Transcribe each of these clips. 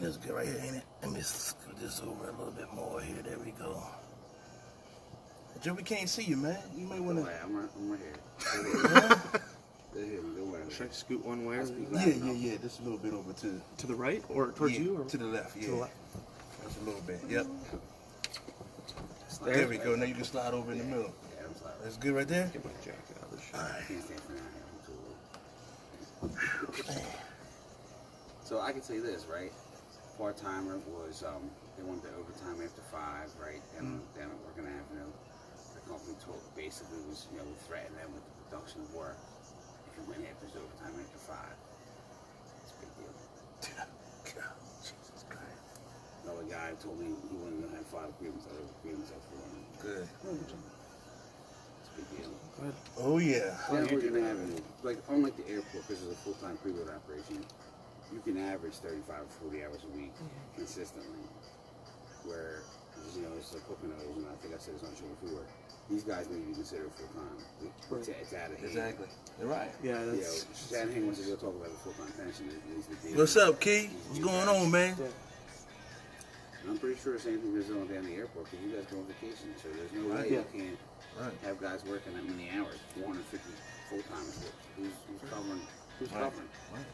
That's good right here, ain't it? Let me scoot this over a little bit more here. There we go. Joe, we can't see you, man. You may want to. I'm right here. Should I scoot one way? Yeah. Just a little bit over to the right or towards you? Or? To the left, yeah. To the left. Just a little bit, yep. There we go. Now you can slide over in the middle. Yeah, I'm sorry. That's good right there? Get my jacket out of the shirt. All right. So I can say this, right? Part-timer was, they wanted the overtime after 5, right? And then we're going to have, the company talk basically was, threaten them with the production of work if you went after overtime after 5. It's a big deal. Jesus Christ. Another guy told me he wasn't going to have 5 agreements out of agreements up for him. Good. It's a big deal. Go ahead. Oh, yeah. Yeah, we're going to have, unlike the airport, because it's a full-time preload operation, you can average 35 or 40 hours a week consistently. Where, it's like Poconos, and I think I said this on the show before, these guys need to be considered full-time. It's out of hand. Exactly. You're right. Yeah, that's... Saturday wants to go talk about the full-time pension. What's up, Key? What's going on, man? Yeah. I'm pretty sure the same thing is on down the airport, because you guys go on vacation, so there's no way you can't have guys working that many hours, 450 full-timers. Who's covering? Right.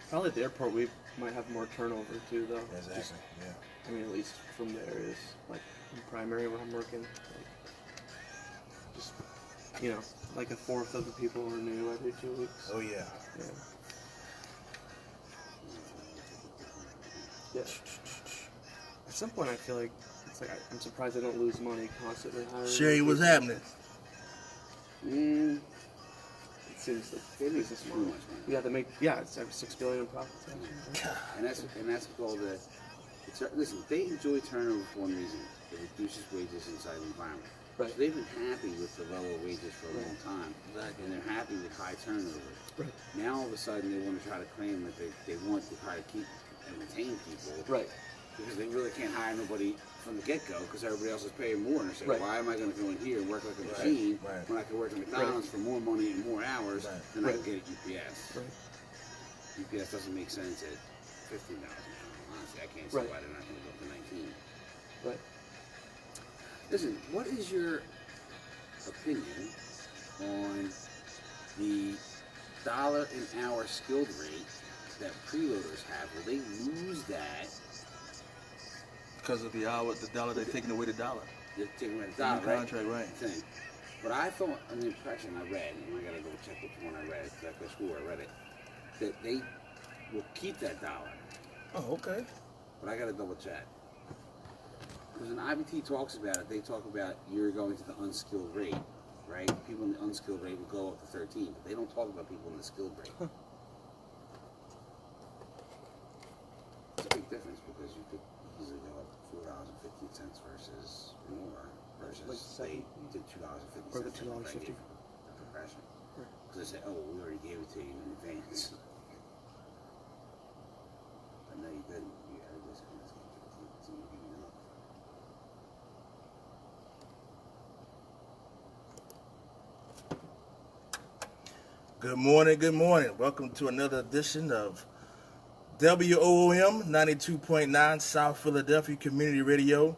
Probably at the airport we might have more turnover too, though. Exactly, yeah. I mean, at least from the areas, like in primary where I'm working, just, like a fourth of the people renew every 2 weeks. Oh, yeah. Yeah. At some point, I feel like it's like I'm surprised I don't lose money constantly hiring. Sherry, what's happening? It seems like they make too much money. Yeah, they make it's like $6 billion in profits. And that's called the. Listen, they enjoy turnover for one reason. It reduces wages inside the environment. Right. So they've been happy with the lower wages for a long time, and they're happy with high turnover. Right. Now all of a sudden they want to try to claim that they want to try to keep and retain people. Right. Because they really can't hire nobody from the get-go because everybody else is paying more. And they say, why am I going to go in here and work like a machine when I can work at McDonald's for more money and more hours than I can get at UPS? Right. UPS doesn't make sense at $15 an hour. Honestly, I can't see why they're not going to go up to 19. Right. Listen, what is your opinion on the dollar an hour skilled rate that preloaders have? Will they lose that? Because of the dollar, they're taking away the dollar. They're taking away the dollar, right? Contract, right. Thing. But I thought, an impression I read, and I gotta go check which one I read, because after school I read it, that they will keep that dollar. Oh, okay. But I gotta double check. Because when IBT talks about it, they talk about you're going to the unskilled rate, right? People in the unskilled rate will go up to 13, but they don't talk about people in the skilled rate. It's a big difference because you could easily go up $4.50 versus more, versus they did $2.50 or the $2.50 for progression. Because they say, oh, we already gave it to you in advance. But no, you didn't. You had this kind of so you give me enough. Good morning. Welcome to another edition of WOOM 92.9 South Philadelphia Community Radio,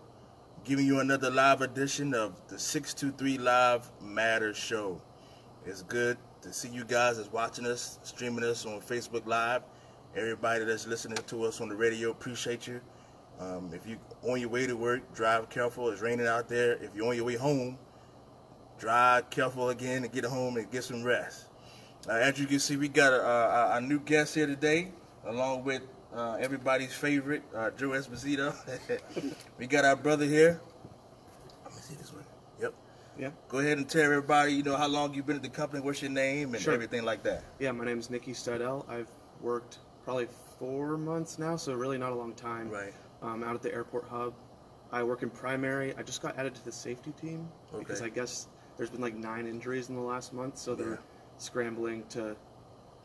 giving you another live edition of the 623 Live Matter Show. It's good to see you guys that's watching us, streaming us on Facebook Live. Everybody that's listening to us on the radio, appreciate you. If you're on your way to work, drive careful. It's raining out there. If you're on your way home, drive careful again and get home and get some rest. As you can see, we got a new guest here today, along with everybody's favorite, Joe Esposito. We got our brother here. Let me see this one. Yep. Yeah. Go ahead and tell everybody, how long you've been at the company, what's your name, and everything like that. Yeah, my name is Nicky Stidell. I've worked probably 4 months now, so really not a long time. Right. Out at the airport hub. I work in primary. I just got added to the safety team because I guess there's been like 9 injuries in the last month, so they're scrambling to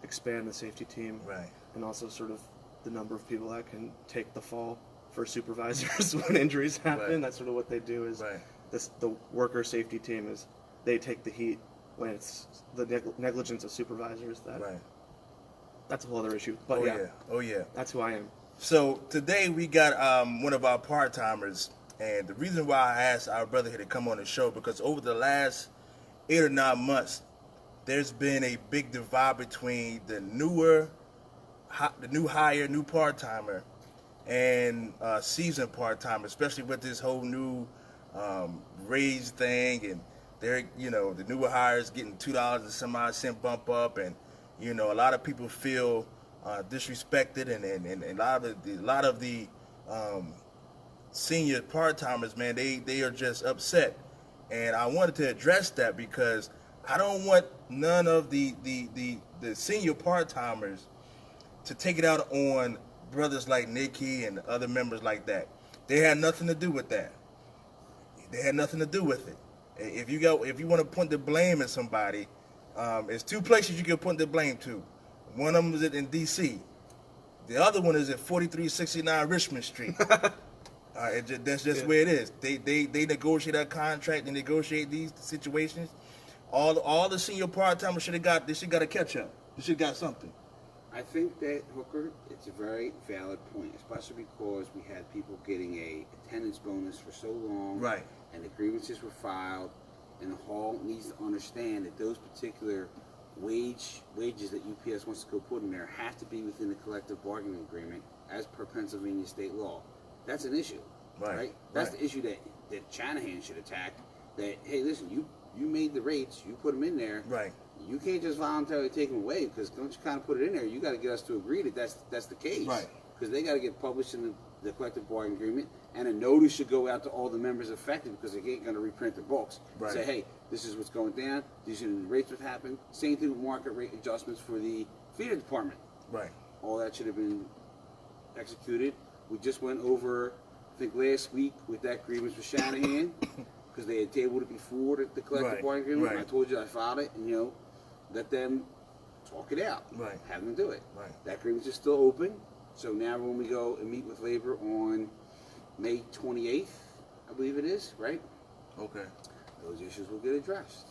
expand the safety team. Right. And also sort of the number of people that can take the fall for supervisors when injuries happen. Right. That's sort of what they do is the worker safety team is they take the heat when it's the negligence of supervisors that that's a whole other issue. But Oh yeah. that's who I am. So today we got one of our part-timers, and the reason why I asked our brother here to come on the show, because over the last 8 or 9 months, there's been a big divide between the new hire, new part-timer, and seasoned part-timer, especially with this whole new raise thing, and they're, the newer hires getting $2 and some odd cent bump up, and a lot of people feel disrespected, and a lot of the senior part-timers, man, they are just upset. And I wanted to address that because I don't want none of the senior part-timers to take it out on brothers like Nikki and other members like that. They had nothing to do with that. They had nothing to do with it. If you want to point the blame at somebody, there's 2 places you can point the blame to. One of them is in D.C. The other one is at 4369 Richmond Street. That's just where it is. They negotiate that contract and negotiate these situations. All the senior part-timers should have got a catch-up. They should have got something. I think that, Hooker, it's a very valid point, especially because we had people getting a attendance bonus for so long. Right. And the grievances were filed, and the hall needs to understand that those particular wages that UPS wants to go put in there have to be within the collective bargaining agreement as per Pennsylvania state law. That's an issue, right? That's the issue that Shanahan should attack. That, hey, listen, you made the rates, you put them in there. Right. You can't just voluntarily take them away, because don't you kind of put it in there? You got to get us to agree that that's the case. Right. Because they got to get published in the collective bargaining agreement, and a notice should go out to all the members affected, because they ain't going to reprint the books. Right. Say, hey, this is what's going down. These are the rates that happen. Same thing with market rate adjustments for the feeder department. Right. All that should have been executed. We just went over, I think last week, with that grievance with Shanahan, because they had tabled it before the collective bargaining agreement. Right. And I told you I filed it, and let them talk it out. Right. Have them do it. Right. That grievance is still open. So now when we go and meet with labor on May 28th, I believe it is, right? Okay. Those issues will get addressed.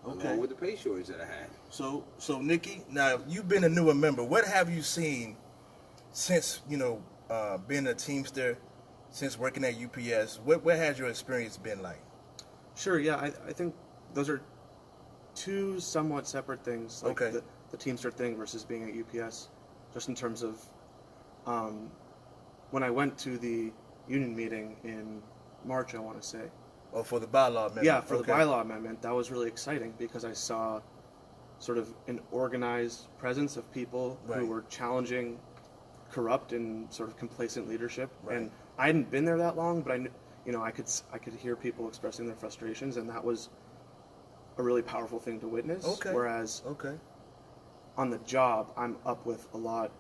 Okay. Along with the pay shortage that I had. So Nikki, now you've been a newer member. What have you seen since being a Teamster, since working at UPS? What has your experience been like? Sure. Yeah, I think those are 2 somewhat separate things. Like okay. The Teamster thing versus being at UPS, just in terms of when I went to the union meeting in March, I want to say. Oh, for the bylaw amendment. Yeah, for the bylaw amendment, that was really exciting because I saw sort of an organized presence of people who were challenging corrupt and sort of complacent leadership. Right. And I hadn't been there that long, but I could hear people expressing their frustrations, and that was a really powerful thing to witness. Okay. Whereas on the job, I'm up with a lot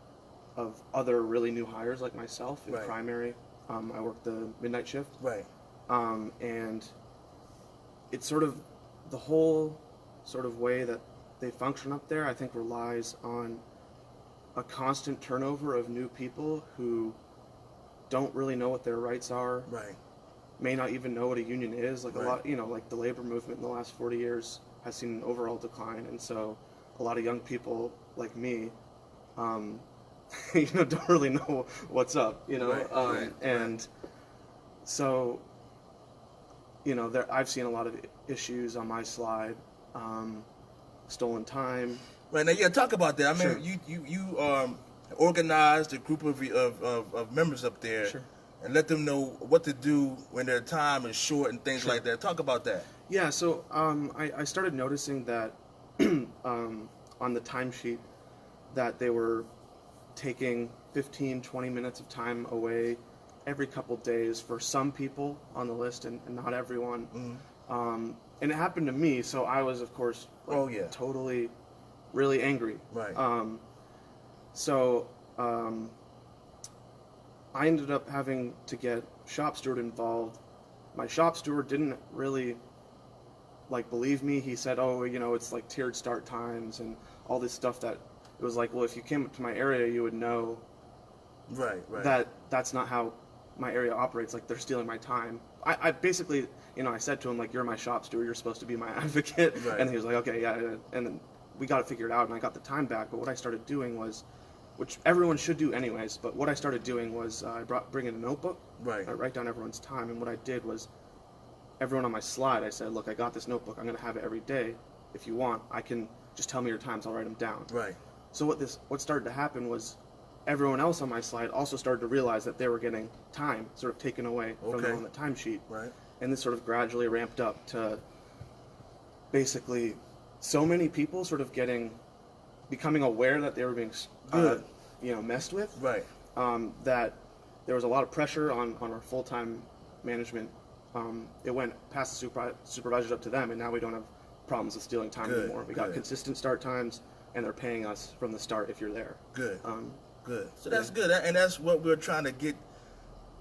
of other really new hires like myself in primary. I work the midnight shift. Right. And it's sort of the whole sort of way that they function up there, I think, relies on a constant turnover of new people who don't really know what their rights are. Right. May not even know what a union is. Like a lot, like the labor movement in the last 40 years has seen an overall decline, and so a lot of young people like me, don't really know what's up. And so, I've seen a lot of issues on my slide, stolen time. Right, now talk about that. I mean, you organized a group of members up there. Sure. And let them know what to do when their time is short and things like that. Talk about that. Yeah, so I started noticing that on the timesheet that they were taking 15, 20 minutes of time away every couple days for some people on the list and not everyone. Mm-hmm. And it happened to me, so I was, of course, totally really angry. Right. I ended up having to get shop steward involved. My shop steward didn't really believe me. He said, it's like tiered start times and all this stuff that it was like, well, if you came up to my area, you would know that that's not how my area operates. Like, they're stealing my time. I basically, I said to him, you're my shop steward, you're supposed to be my advocate. Right. And he was like, okay, yeah. And then we got it figured out, and I got the time back. But what I started doing was, which everyone should do anyways, but what I started doing was bring in a notebook. Right. I write down everyone's time, and what I did was, everyone on my slide, I said, look, I got this notebook. I'm going to have it every day. If you want, I can just tell me your times. I'll write them down. Right. So what started to happen was, everyone else on my slide also started to realize that they were getting time sort of taken away from them on the timesheet. Right. And this sort of gradually ramped up to basically so many people sort of becoming aware that they were being messed with. Right. That there was a lot of pressure on our full-time management. It went past the supervisors up to them, and now we don't have problems with stealing time anymore. We got consistent start times, and they're paying us from the start if you're there. Good. Good. So that's good, and that's what we're trying to get,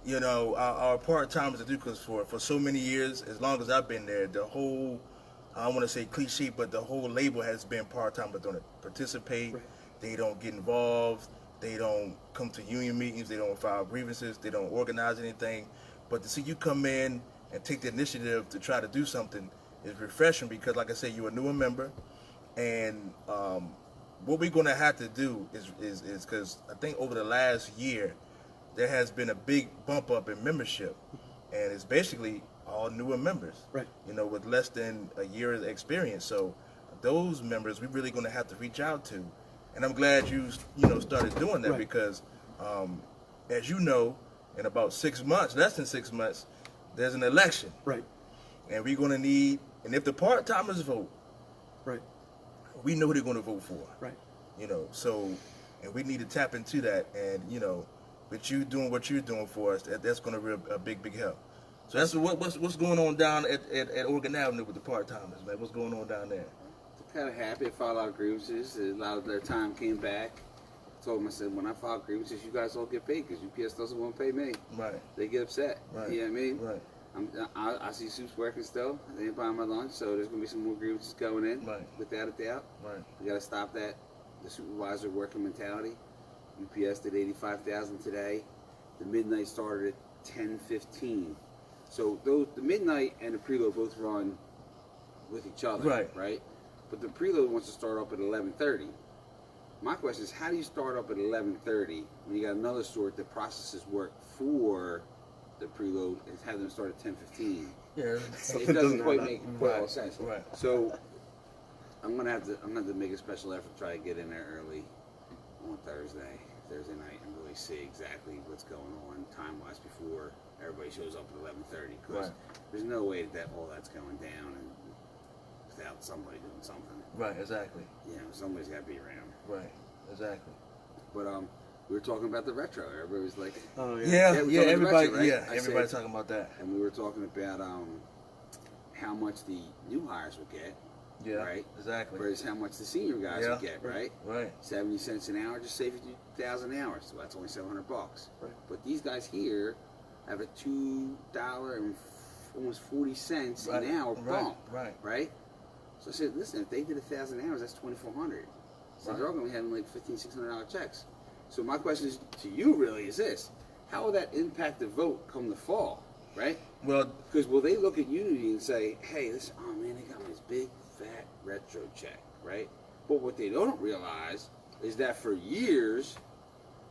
our part-timers to do, because for so many years, as long as I've been there, the whole, I don't want to say cliche, but the whole label has been part-time, but don't participate, they don't get involved, they don't come to union meetings, they don't file grievances, they don't organize anything. But to see you come in and take the initiative to try to do something is refreshing, because, like I said, you're a newer member, and what we're going to have to do is because I think over the last year, there has been a big bump up in membership, and it's basically all newer members, with less than a year's experience. So those members, we're really going to have to reach out to, and I'm glad you started doing that, because as you know, in about 6 months, less than 6 months, there's an election, and we're going to need, and if the part-timers vote, we know who they're going to vote for, so, and we need to tap into that, and with you doing what you're doing for us, that's going to be a big help. So that's what's going on down at Oregon Avenue with the part-timers, man. What's going on down there? They're kind of happy. I filed out grievances. A lot of their time came back. I told them, I said, when I file grievances, you guys all get paid, because UPS doesn't want to pay me. Right. They get upset. Right. You know what I mean? Right. I see Soup's working still. They ain't buying my lunch, so there's going to be some more grievances going in, without a doubt. Right. We got to stop that. The supervisor working mentality. UPS did 85,000 today. The midnight started at 10:15. So the midnight and the preload both run with each other, right? But the preload wants to start up at 11:30. My question is, how do you start up at 11:30 when you got another sort that processes work for the preload and have them start at 10:15? Yeah, it doesn't quite make all sense. Right. So I'm gonna have to make a special effort to try to get in there early on Thursday night, and really see exactly what's going on time-wise before everybody shows up at 11:30. Because there's no way that all that's going down and without somebody doing something. Right. Exactly. Somebody's got to be around. Right. Exactly. But we were talking about the retro. Everybody was like, "Oh yeah, everybody, retro, right?" Everybody talking about that." And we were talking about how much the new hires would get. Yeah, right. Exactly. Versus how much the senior guys would get, right? Right. 70 cents an hour just save you 2,000 hours, so that's only $700. Right. But these guys here have a $2 and almost 40 cents an hour bump, right? So I said, listen, if they did 1,000 hours, that's 2,400. So they're all going to be having like $1,500, $600 checks. So my question is to you, really, is this: how will that impact the vote come the fall, right? Well, because will they look at Unity and say, hey, listen, oh man, they got me this big fat retro check, right? But what they don't realize is that for years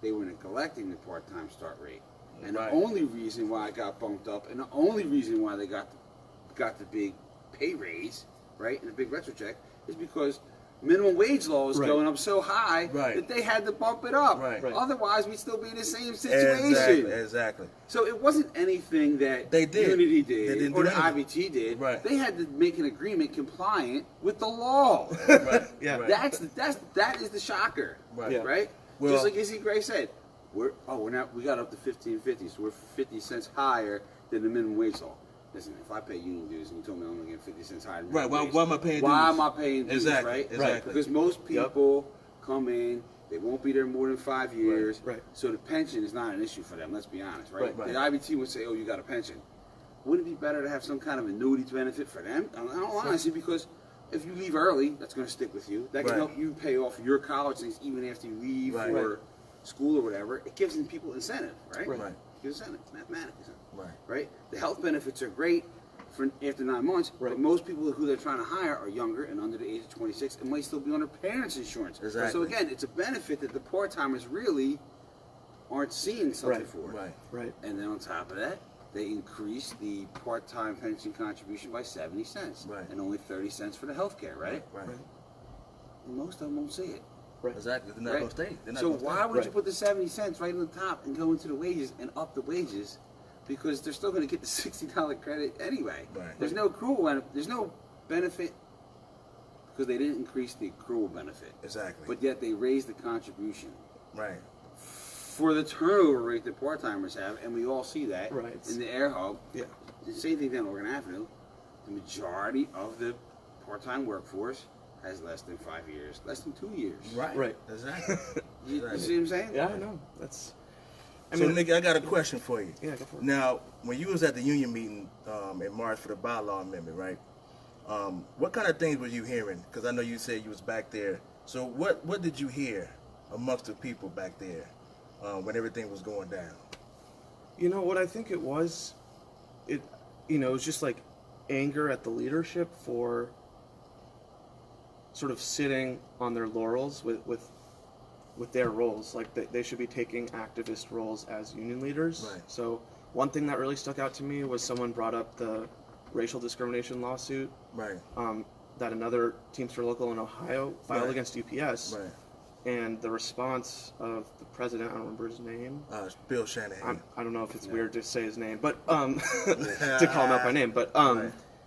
they were neglecting the part-time start rate, and the only reason why it got bumped up, and the only reason why they got the big pay raise, right, and the big retro check, is because minimum wage law is going up so high that they had to bump it up. Otherwise, we'd still be in the same situation. Exactly. So it wasn't anything that Unity did or the IBT did. They had to make an agreement compliant with the law. That is the shocker. Right? Well, just like Izzy Gray said, we got up to 15.50, so we're 50 cents higher than the minimum wage law. Listen, if I pay union dues and you told me I'm going to get 50 cents higher, why am I paying dues? Why am I paying dues? Exactly. Because most people come in, they won't be there more than 5 years. So the pension is not an issue for them. Let's be honest, right? The IBT would say, "Oh, you got a pension." Wouldn't it be better to have some kind of annuity benefit for them? Honestly, because if you leave early, that's going to stick with you. That can help you pay off your college things even after you leave for school or whatever. It gives people incentive, right? It gives incentive, mathematics, right? The health benefits are great for after 9 months. Right. But most people who they're trying to hire are younger and under the age of 26 and might still be on their parents' insurance. Exactly. So again, it's a benefit that the part-timers really aren't seeing something Right. for. Right. And then on top of that, they increase the part-time pension contribution by 70 cents. Right. And only 30 cents for the health care, right? Right. And most of them won't see it. Right. Exactly. They're not going to stay. They're not So gonna stay. why would you Right. put the 70 cents right on the top and go into the wages and up the wages? Because they're still going to get the $60 credit anyway. Right. There's no accrual, there's no benefit because they didn't increase the accrual benefit. Exactly. But yet they raised the contribution Right. for the turnover rate that part-timers have, and we all see that Right. in the air hub. Yeah. The same thing down Oregon Avenue. The majority of the part-time workforce has less than 5 years, less than 2 years. Right. Right. Exactly. You Exactly. see what I'm saying? Yeah, I know. That's. So, Nick, I got a question for you. Yeah, go for it. Now, when you was at the union meeting in March for the bylaw amendment, right? What kind of things were you hearing? Because I know you said you was back there. So what did you hear amongst the people back there when everything was going down? You know what I think it was? It was just like anger at the leadership for sort of sitting on their laurels with their roles. Like they should be taking activist roles as union leaders. Right. So one thing that really stuck out to me was someone brought up the racial discrimination lawsuit Right. that another Teamster local in Ohio filed Right. against UPS. Right. And the response of the president, I don't remember his name. Bill Shanahan. I don't know if it's weird to say his name, but to call him out by name. But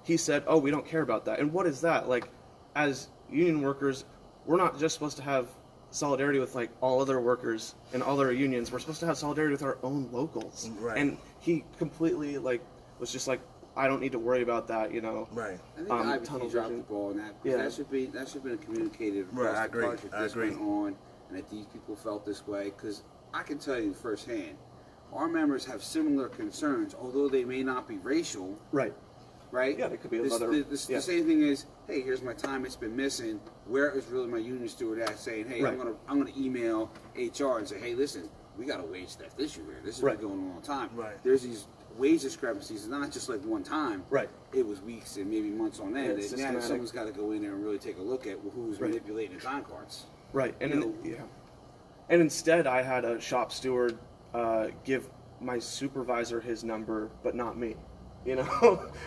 he said, "Oh, we don't care about that." And what is that? Like, as union workers, we're not just supposed to have solidarity with like all other workers and all other unions. We're supposed to have solidarity with our own locals. Right. And he completely like was just like, "I don't need to worry about that," you know. Right. I think Tunnel IBT dropped the vision. ball on that. Yeah. That should have been communicated across Right, I the agree. project I this agree. went on, and that these people felt this way. Because I can tell you firsthand, our members have similar concerns, although they may not be racial. Right. Right? Yeah, they could be This- other- the yeah. same thing is, hey, here's my time it's been missing. Where is really my union steward at? Saying, hey, Right. I'm gonna email HR and say, hey, listen, we got a wage theft issue here. This has Right. been going on all the time. Right. There's these wage discrepancies. It's not just like one time. Right. It was weeks and maybe months on end. it's And now systematic. someone's got to go in there and really take a look at who's Right. manipulating the time cards. Right, and You know- and instead I had a shop steward give my supervisor his number, but not me. You know,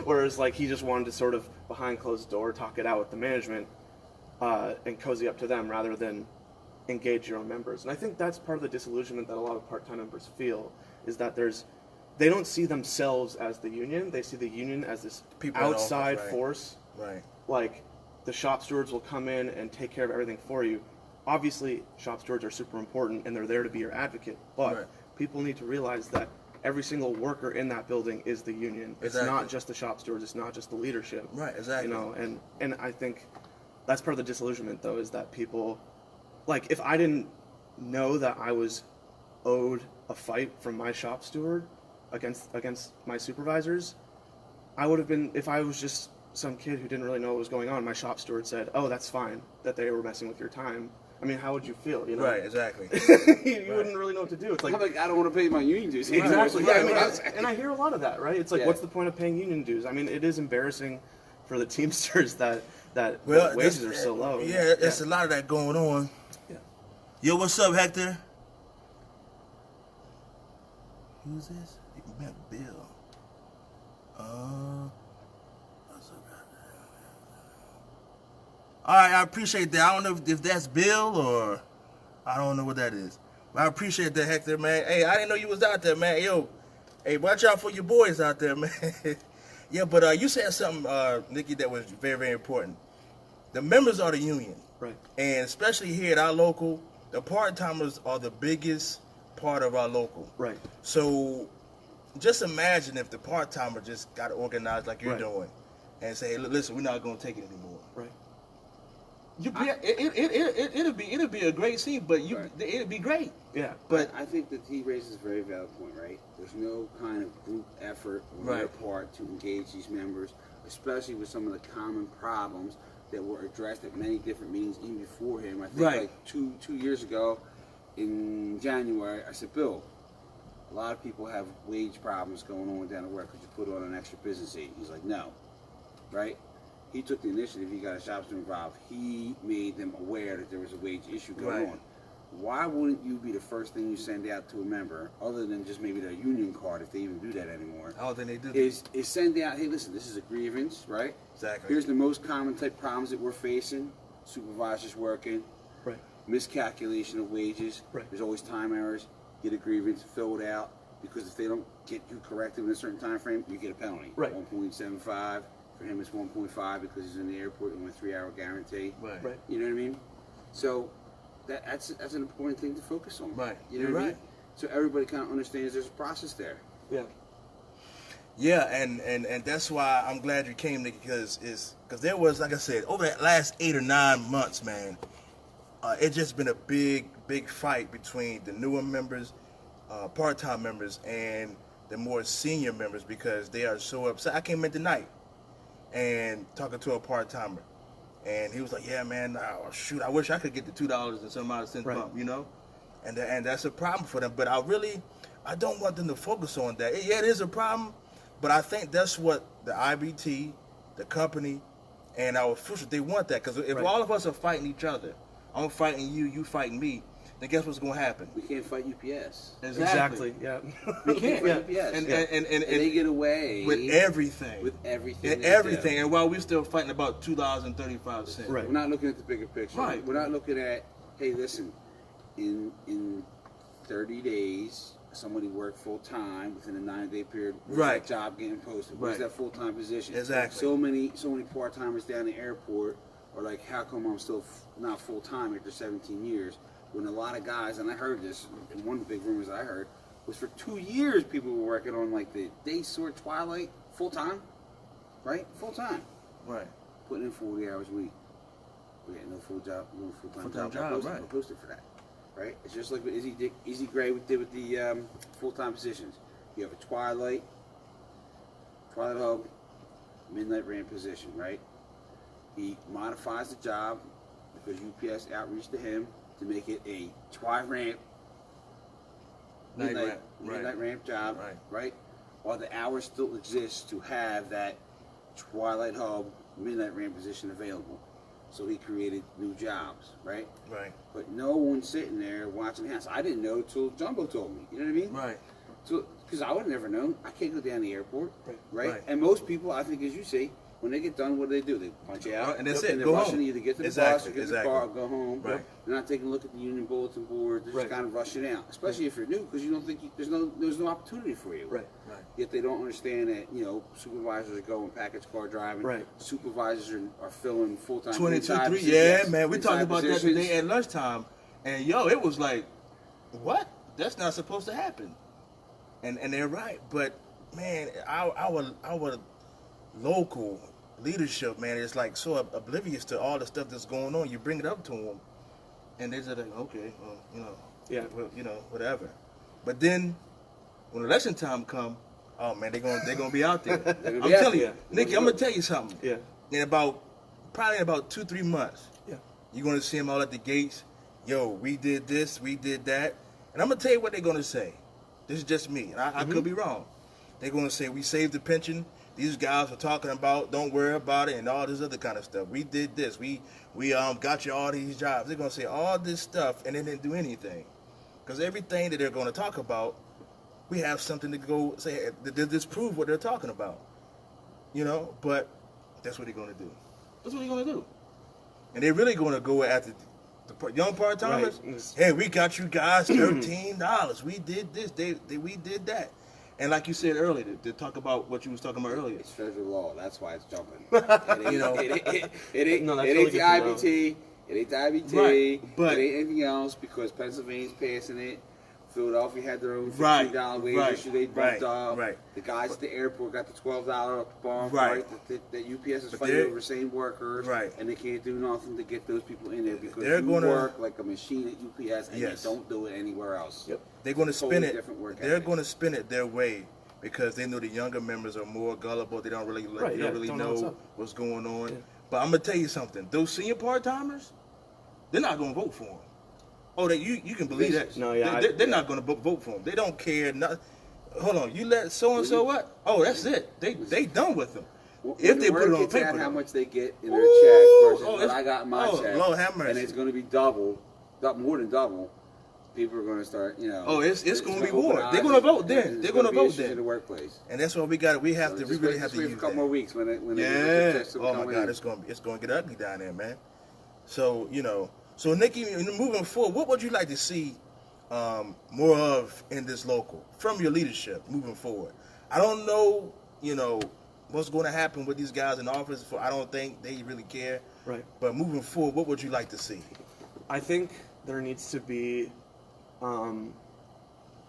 whereas like he just wanted to sort of behind closed door talk it out with the management and cozy up to them rather than engage your own members. And I think that's part of the disillusionment that a lot of part-time members feel is that they don't see themselves as the union. They see the union as this People in outside office, right. force. Right. Like the shop stewards will come in and take care of everything for you. Obviously, shop stewards are super important and they're there to be your advocate, but Right. people need to realize that every single worker in that building is the union. It's Exactly. not just the shop stewards, it's not just the leadership. Right, exactly. You know, and I think that's part of the disillusionment though, is that people, like if I didn't know that I was owed a fight from my shop steward against my supervisors, I would have been, if I was just some kid who didn't really know what was going on, my shop steward said, "Oh, that's fine that they were messing with your time." I mean, how would you feel, you know? Right, exactly. You wouldn't really know what to do. It's like, I'm like, I don't want to pay my union dues. exactly. Yeah, Yeah, I mean, that's- and I hear a lot of that, right? It's like, Yeah. what's the point of paying union dues? I mean, it is embarrassing for the Teamsters that Well, wages are so low. Yeah, there's a lot of that going on. Yeah. Yo, what's up, Hector? Who's this? Bill. What's up, all right, I appreciate that. I don't know if that's Bill or I don't know what that is. But I appreciate that, Hector, man. Hey, I didn't know you was out there, man. Yo, hey, watch out for your boys out there, man. Yeah, but you said something, Nikki, that was very, very important. The members are the union. Right. And especially here at our local, the part-timers are the biggest part of our local. Right. So just imagine if the part-timer just got organized like you're Right. doing and say, hey, listen, we're not going to take it anymore. Right. It'll be a great scene, but Right. it'll be great. Yeah. But I think that he raises a very valid point, right? There's no kind of group effort on their Right. part to engage these members, especially with some of the common problems that were addressed at many different meetings even before him. I think Right. like two years ago in January, I said, Bill, a lot of people have wage problems going on down at work because you put on an extra business aid. He's like, no, right? He took the initiative. He got his shopster involved. He made them aware that there was a wage issue going on. Why wouldn't you be the first thing you send out to a member, other than just maybe their union card, if they even do that anymore? I don't think they do. Is send out, hey, listen, this is a grievance, right? Exactly. Here's the most common type problems that we're facing. Supervisors working. Right. Miscalculation of wages. Right. There's always time errors. Get a grievance, fill it out, because if they don't get you corrected in a certain time frame, you get a penalty. Right. 1.75. For him, it's 1.5 because he's in the airport and with a 3-hour guarantee. Right. Right. You know what I mean? So that's an important thing to focus on. Right. You know You're what I right. mean? So everybody kind of understands there's a process there. Yeah. Yeah, and that's why I'm glad you came, Nick, because there was, like I said, over that last 8 or 9 months, man, it's just been a big fight between the newer members, part-time members, and the more senior members, because they are so upset. I came in tonight and talking to a part-timer, and he was like, yeah, man, oh, shoot, I wish I could get the $2 and some odd cent bump, you know? And that's a problem for them. But I don't want them to focus on that. Yeah, it is a problem, but I think that's what the IBT, the company, and our officials, they want that. Because if all of us are fighting each other, I'm fighting you, you fighting me, then guess what's going to happen? We can't fight UPS. Exactly. Yeah. We can't fight UPS. And they get away with everything. With everything. And everything. And while we're still fighting about $2.35. Right. We're not looking at the bigger picture. Right. We're not looking at, hey, listen, in 30 days, somebody worked full time within a 9-day period. Where's that job getting posted? Where's that full time position? Exactly. So many part timers down the airport are like, how come I'm still not full time after 17 years? When a lot of guys, and I heard this, and one of the big rumors I heard was for 2 years people were working on like the day sort twilight full time, right? Full time. Right. Putting in 40 hours a week. We got no full time job, right. We're posted for that. Right? It's just like what Izzy Gray did with the full-time positions. You have a twilight hub, midnight ramp position, right? He modifies the job because UPS outreached to him to make it a ramp, midnight ramp job, right? While the hours still exist to have that twilight hub, midnight ramp position available. So he created new jobs, right? Right. But no one's sitting there watching the house. I didn't know till Jumbo told me. You know what I mean? Right. So, because I would have never known. I can't go down the airport, right? Right. And most people, I think, as you say, when they get done, what do? They punch you out, And that's it. And they're Go rushing home. to either get to the bus or get to the car or go home. Right. They're not taking a look at the union bulletin board. They're just kind of rushing out, especially if you're new, because you don't think there's no opportunity for you. Right. Right. Yet they don't understand that supervisors are going package car driving. Right. Supervisors are filling full time. 22, 3. Yeah, man. We talked about that today at lunchtime, and it was like, what? That's not supposed to happen. And they're right, but man, our local leadership, man, is like so oblivious to all the stuff that's going on. You bring it up to them, and they're just like, okay, well, whatever. But then when election time come, oh man, they're gonna be out there. I'm telling you, Nicky, I'm gonna tell you something. Yeah. Probably in about 2-3 months. Yeah. You're gonna see them all at the gates. Yo, we did this, we did that, and I'm gonna tell you what they're gonna say. This is just me, and I could be wrong. They're gonna say we saved the pension. These guys were talking about don't worry about it and all this other kind of stuff. We did this. We got you all these jobs. They're gonna say all this stuff and they didn't do anything, because everything that they're gonna talk about, we have something to go say to disprove what they're talking about. But that's what they're gonna do. That's what they're gonna do, and they're really gonna go after the young part-timers. Right. Hey, we got you guys $13. We did this. We did that. And like you said earlier, to talk about what you was talking about earlier. It's federal law. That's why it's jumping. It ain't the IBT. It ain't the IBT. But it ain't anything else, because Pennsylvania's passing it. Philadelphia had their own $15 wage issue. They bumped up. Right. The guys at the airport got the $12 bump. Right. That UPS is fighting over same workers. Right. And they can't do nothing to get those people in there, because you work like a machine at UPS and you don't do it anywhere else. Yep. They're going to spin it. They're going to spin it their way, because they know the younger members are more gullible. They don't really know what's going on. Yeah. But I'm gonna tell you something. Those senior part timers, they're not going to vote for them. Oh, you can believe that. No, yeah, They're not going to vote for him. They don't care. Hold on, you let so and so what? Oh, that's it. They done with him. If they put it on paper, how much they get in their check versus what I got in my check, Lord have mercy. and it's going to be double, more than double. People are going to start, Oh, it's going to be war. They're going to vote then. They're going to vote then in the workplace. And that's what we got. We have to. We really have to use a couple more weeks when yeah. Oh my God, it's going to get ugly down there, man. So so Nikki, moving forward, what would you like to see more of in this local from your leadership moving forward? I don't know, what's going to happen with these guys in office. I don't think they really care. Right. But moving forward, what would you like to see? I think there needs to be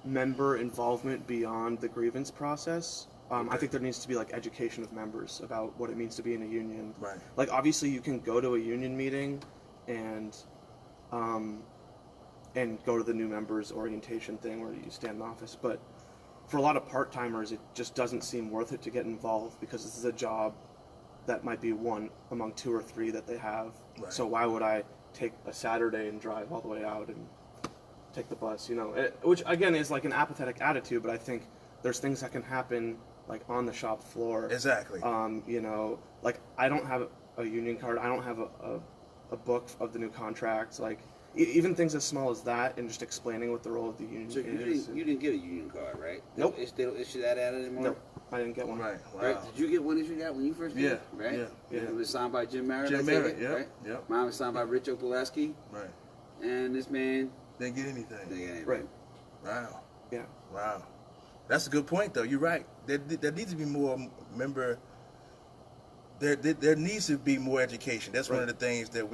member involvement beyond the grievance process. I think there needs to be like education of members about what it means to be in a union. Right. Like obviously you can go to a union meeting and go to the new members orientation thing where you stand in the office, but for a lot of part-timers it just doesn't seem worth it to get involved because this is a job that might be one among 2 or 3 that they have. Right. So why would I take a Saturday and drive all the way out and take the bus, which again is like an apathetic attitude, but I think there's things that can happen like on the shop floor. Exactly. Like I don't have a union card. I don't have a book of the new contracts. Like even things as small as that, and just explaining what the role of the union is. You didn't get a union card, right? Nope. They don't issue that out anymore? Nope. I didn't get one. Right. Wow. Right? Did you get one issued out when you first did? Yeah. Right? Yeah. It was signed by Jim Merritt. Jim Merritt, yeah. Right? Yep. Mine was signed by Rich Opaleski. Right. And this man didn't get anything. Right. Wow. Yeah. Wow. That's a good point, though. You're right. There needs to be more member. There needs to be more education. That's one of the things that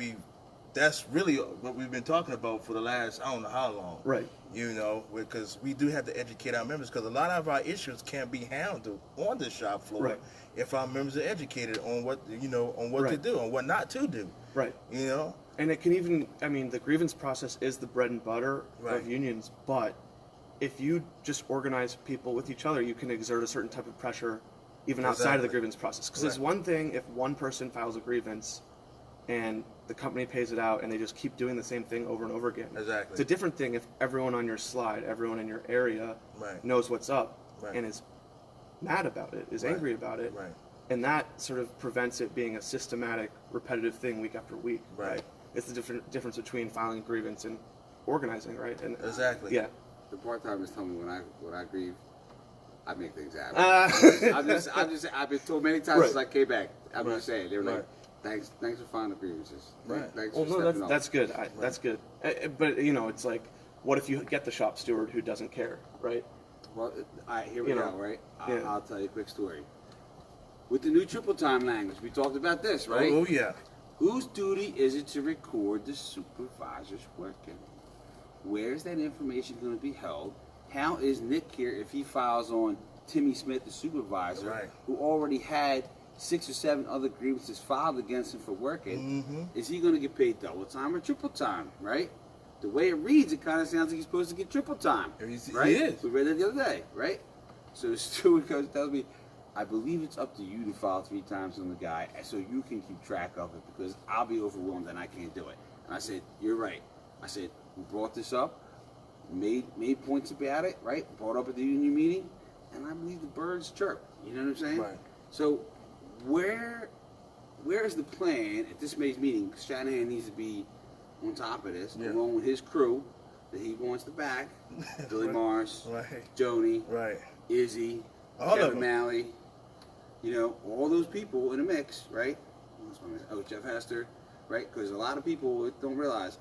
that's really what we've been talking about for the last, I don't know how long. Right. Because we do have to educate our members, because a lot of our issues can't be handled on the shop floor. Right. If our members are educated on what, on what to do, on what not to do. Right. And it can even, the grievance process is the bread and butter of unions, but if you just organize people with each other, you can exert a certain type of pressure even outside of the grievance process. Because it's one thing if one person files a grievance and the company pays it out and they just keep doing the same thing over and over again. Exactly. It's a different thing if everyone on your slide, everyone in your area knows what's up and is mad about it, is angry about it. Right. And that sort of prevents it being a systematic, repetitive thing week after week. Right. It's the difference between filing a grievance and organizing, right? And exactly. Yeah. The part-timers tell me when I grieve, I make things happen. I've been told many times since I came back. I'm just saying, they're like, thanks for filing the grievances. Right. Thanks well, for no, stepping up. that's good. That's good. But it's like, what if you get the shop steward who doesn't care, right? Well, here we go, right? Yeah. I'll tell you a quick story. With the new triple time language, we talked about this, right? Oh yeah. Whose duty is it to record the supervisor's working? Where's that information going to be held? How is Nick here if he files on Timmy Smith, the supervisor, who already had 6 or 7 other grievances filed against him for working? Mm-hmm. Is he going to get paid double time or triple time, right? The way it reads, it kind of sounds like he's supposed to get triple time, right? He is. We read that the other day, right? So the steward tells me, I believe it's up to you to file 3 times on the guy so you can keep track of it, because I'll be overwhelmed and I can't do it. And I said, you're right. I said, we brought this up, made points about it, right? Brought up at the union meeting, and I believe the birds chirp. You know what I'm saying? Right. So where is the plan at this May's meeting? Shanahan needs to be on top of this, along with his crew that he wants to back. Billy Morris, Joni, Izzy, Kevin Malley, all those people in the mix, right? Oh, Jeff Hester, right? Because a lot of people don't realize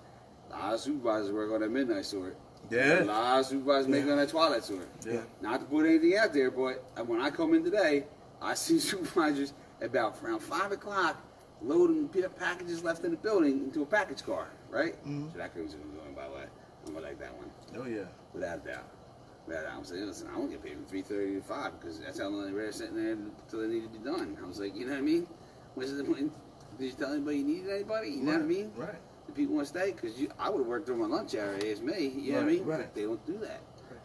a lot of supervisors work on that midnight sort. Yeah. A lot of supervisors make on that twilight sort. Yeah. Not to put anything out there, but when I come in today, I see supervisors about around 5 o'clock loading packages left in the building into a package car, right? Mm-hmm. So that could be going, by the way. I'm going to like that one. Oh, yeah. Without a doubt. I'm saying, listen, I won't get paid from 3:30 to 5 because that's how long they were sitting there until they need to be done. I was like, you know what I mean? Did you tell anybody you needed anybody? You know what I mean? Right. The people want to stay because I would have worked during my lunch hour as me. You know what I mean? Right. But they don't do that.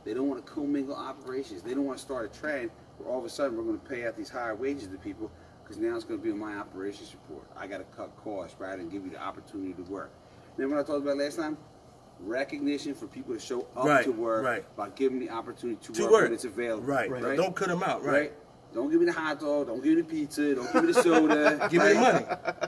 They don't want to commingle operations. They don't want to start a trend where all of a sudden we're going to pay out these higher wages to people because now it's going to be on my operations report. I got to cut costs rather than give you the opportunity to work. Remember what I talked about last time? recognition for people to show up Right, to work right. by giving the opportunity to To work work. when it's available. Right. Right. Don't cut them out. Right. Don't give me the hot dog. Don't give me the pizza. Don't give me the soda. Give me the money.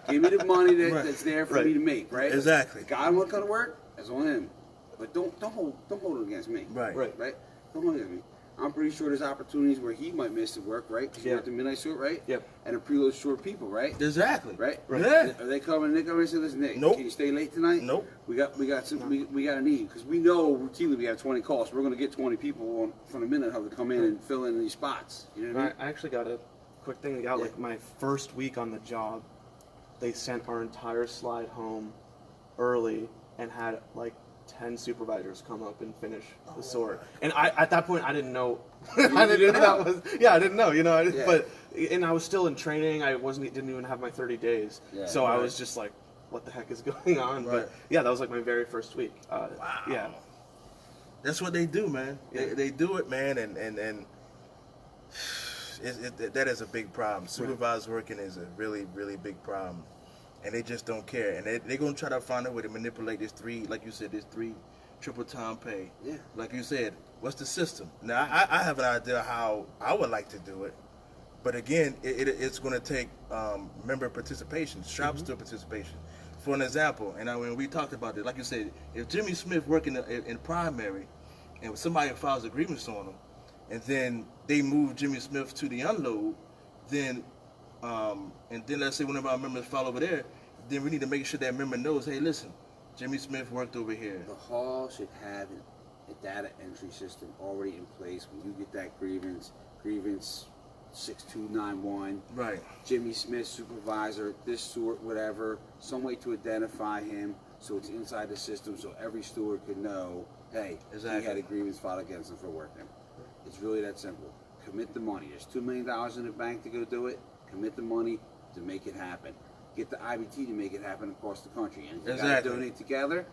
Give me the money Right. that's there for Right. me to make. Right. Exactly. The guy want to come to work. That's on him. But don't hold it against me. Right. Right. Right. Don't hold it against me. I'm pretty sure there's opportunities where he might miss the work, right? Because Yeah. you're at the midnight short, right? Yep. And a preload short people, right? Exactly. Right? Right. Yeah. Are they coming? They coming and say, "Listen, Nick, Nope. can you stay late tonight?" Nope. We got a need because we know routinely we have 20 calls. So we're going to get 20 people from the minute how to come in and fill in these spots. You know what I mean? I actually got a quick thing out. Yeah. Like my first week on the job, they sent our entire slide home early and had like 10 supervisors come up and finish the sort. And at that point I didn't know. I didn't know that was. Yeah, I didn't know. You know, Yeah. but and I was still in training. I didn't even have my 30 days. Yeah, so I right. was just like, what the heck is going on? Right. But yeah, that was like my very first week. Wow. Yeah. That's what they do, man. Yeah. They do it, man, and that is a big problem. Supervised working is a really, really big problem, and they just don't care. And they're gonna try to find a way to manipulate this like you said, this triple time pay. Yeah. Like you said, what's the system? Now I have an idea how I would like to do it, but again, it's going to take member participation, shop steward participation. For an example, and when we talked about it, like you said, if Jimmy Smith working in primary, and somebody files a grievance on him, and then they move Jimmy Smith to the unload, then let's say one of our members file over there, then we need to make sure that member knows, hey, listen, Jimmy Smith worked over here. The hall should have a data entry system already in place. When you get that grievance 6291, Right. Jimmy Smith supervisor, this sort, whatever, some way to identify him so it's inside the system so every steward could know, hey, Exactly. he had a grievance filed against him for working. It's really that simple. Commit the money. There's $2 million in the bank to go do it. Commit the money to make it happen. Get the IBT to make it happen across the country. And if you gotta Exactly. donate together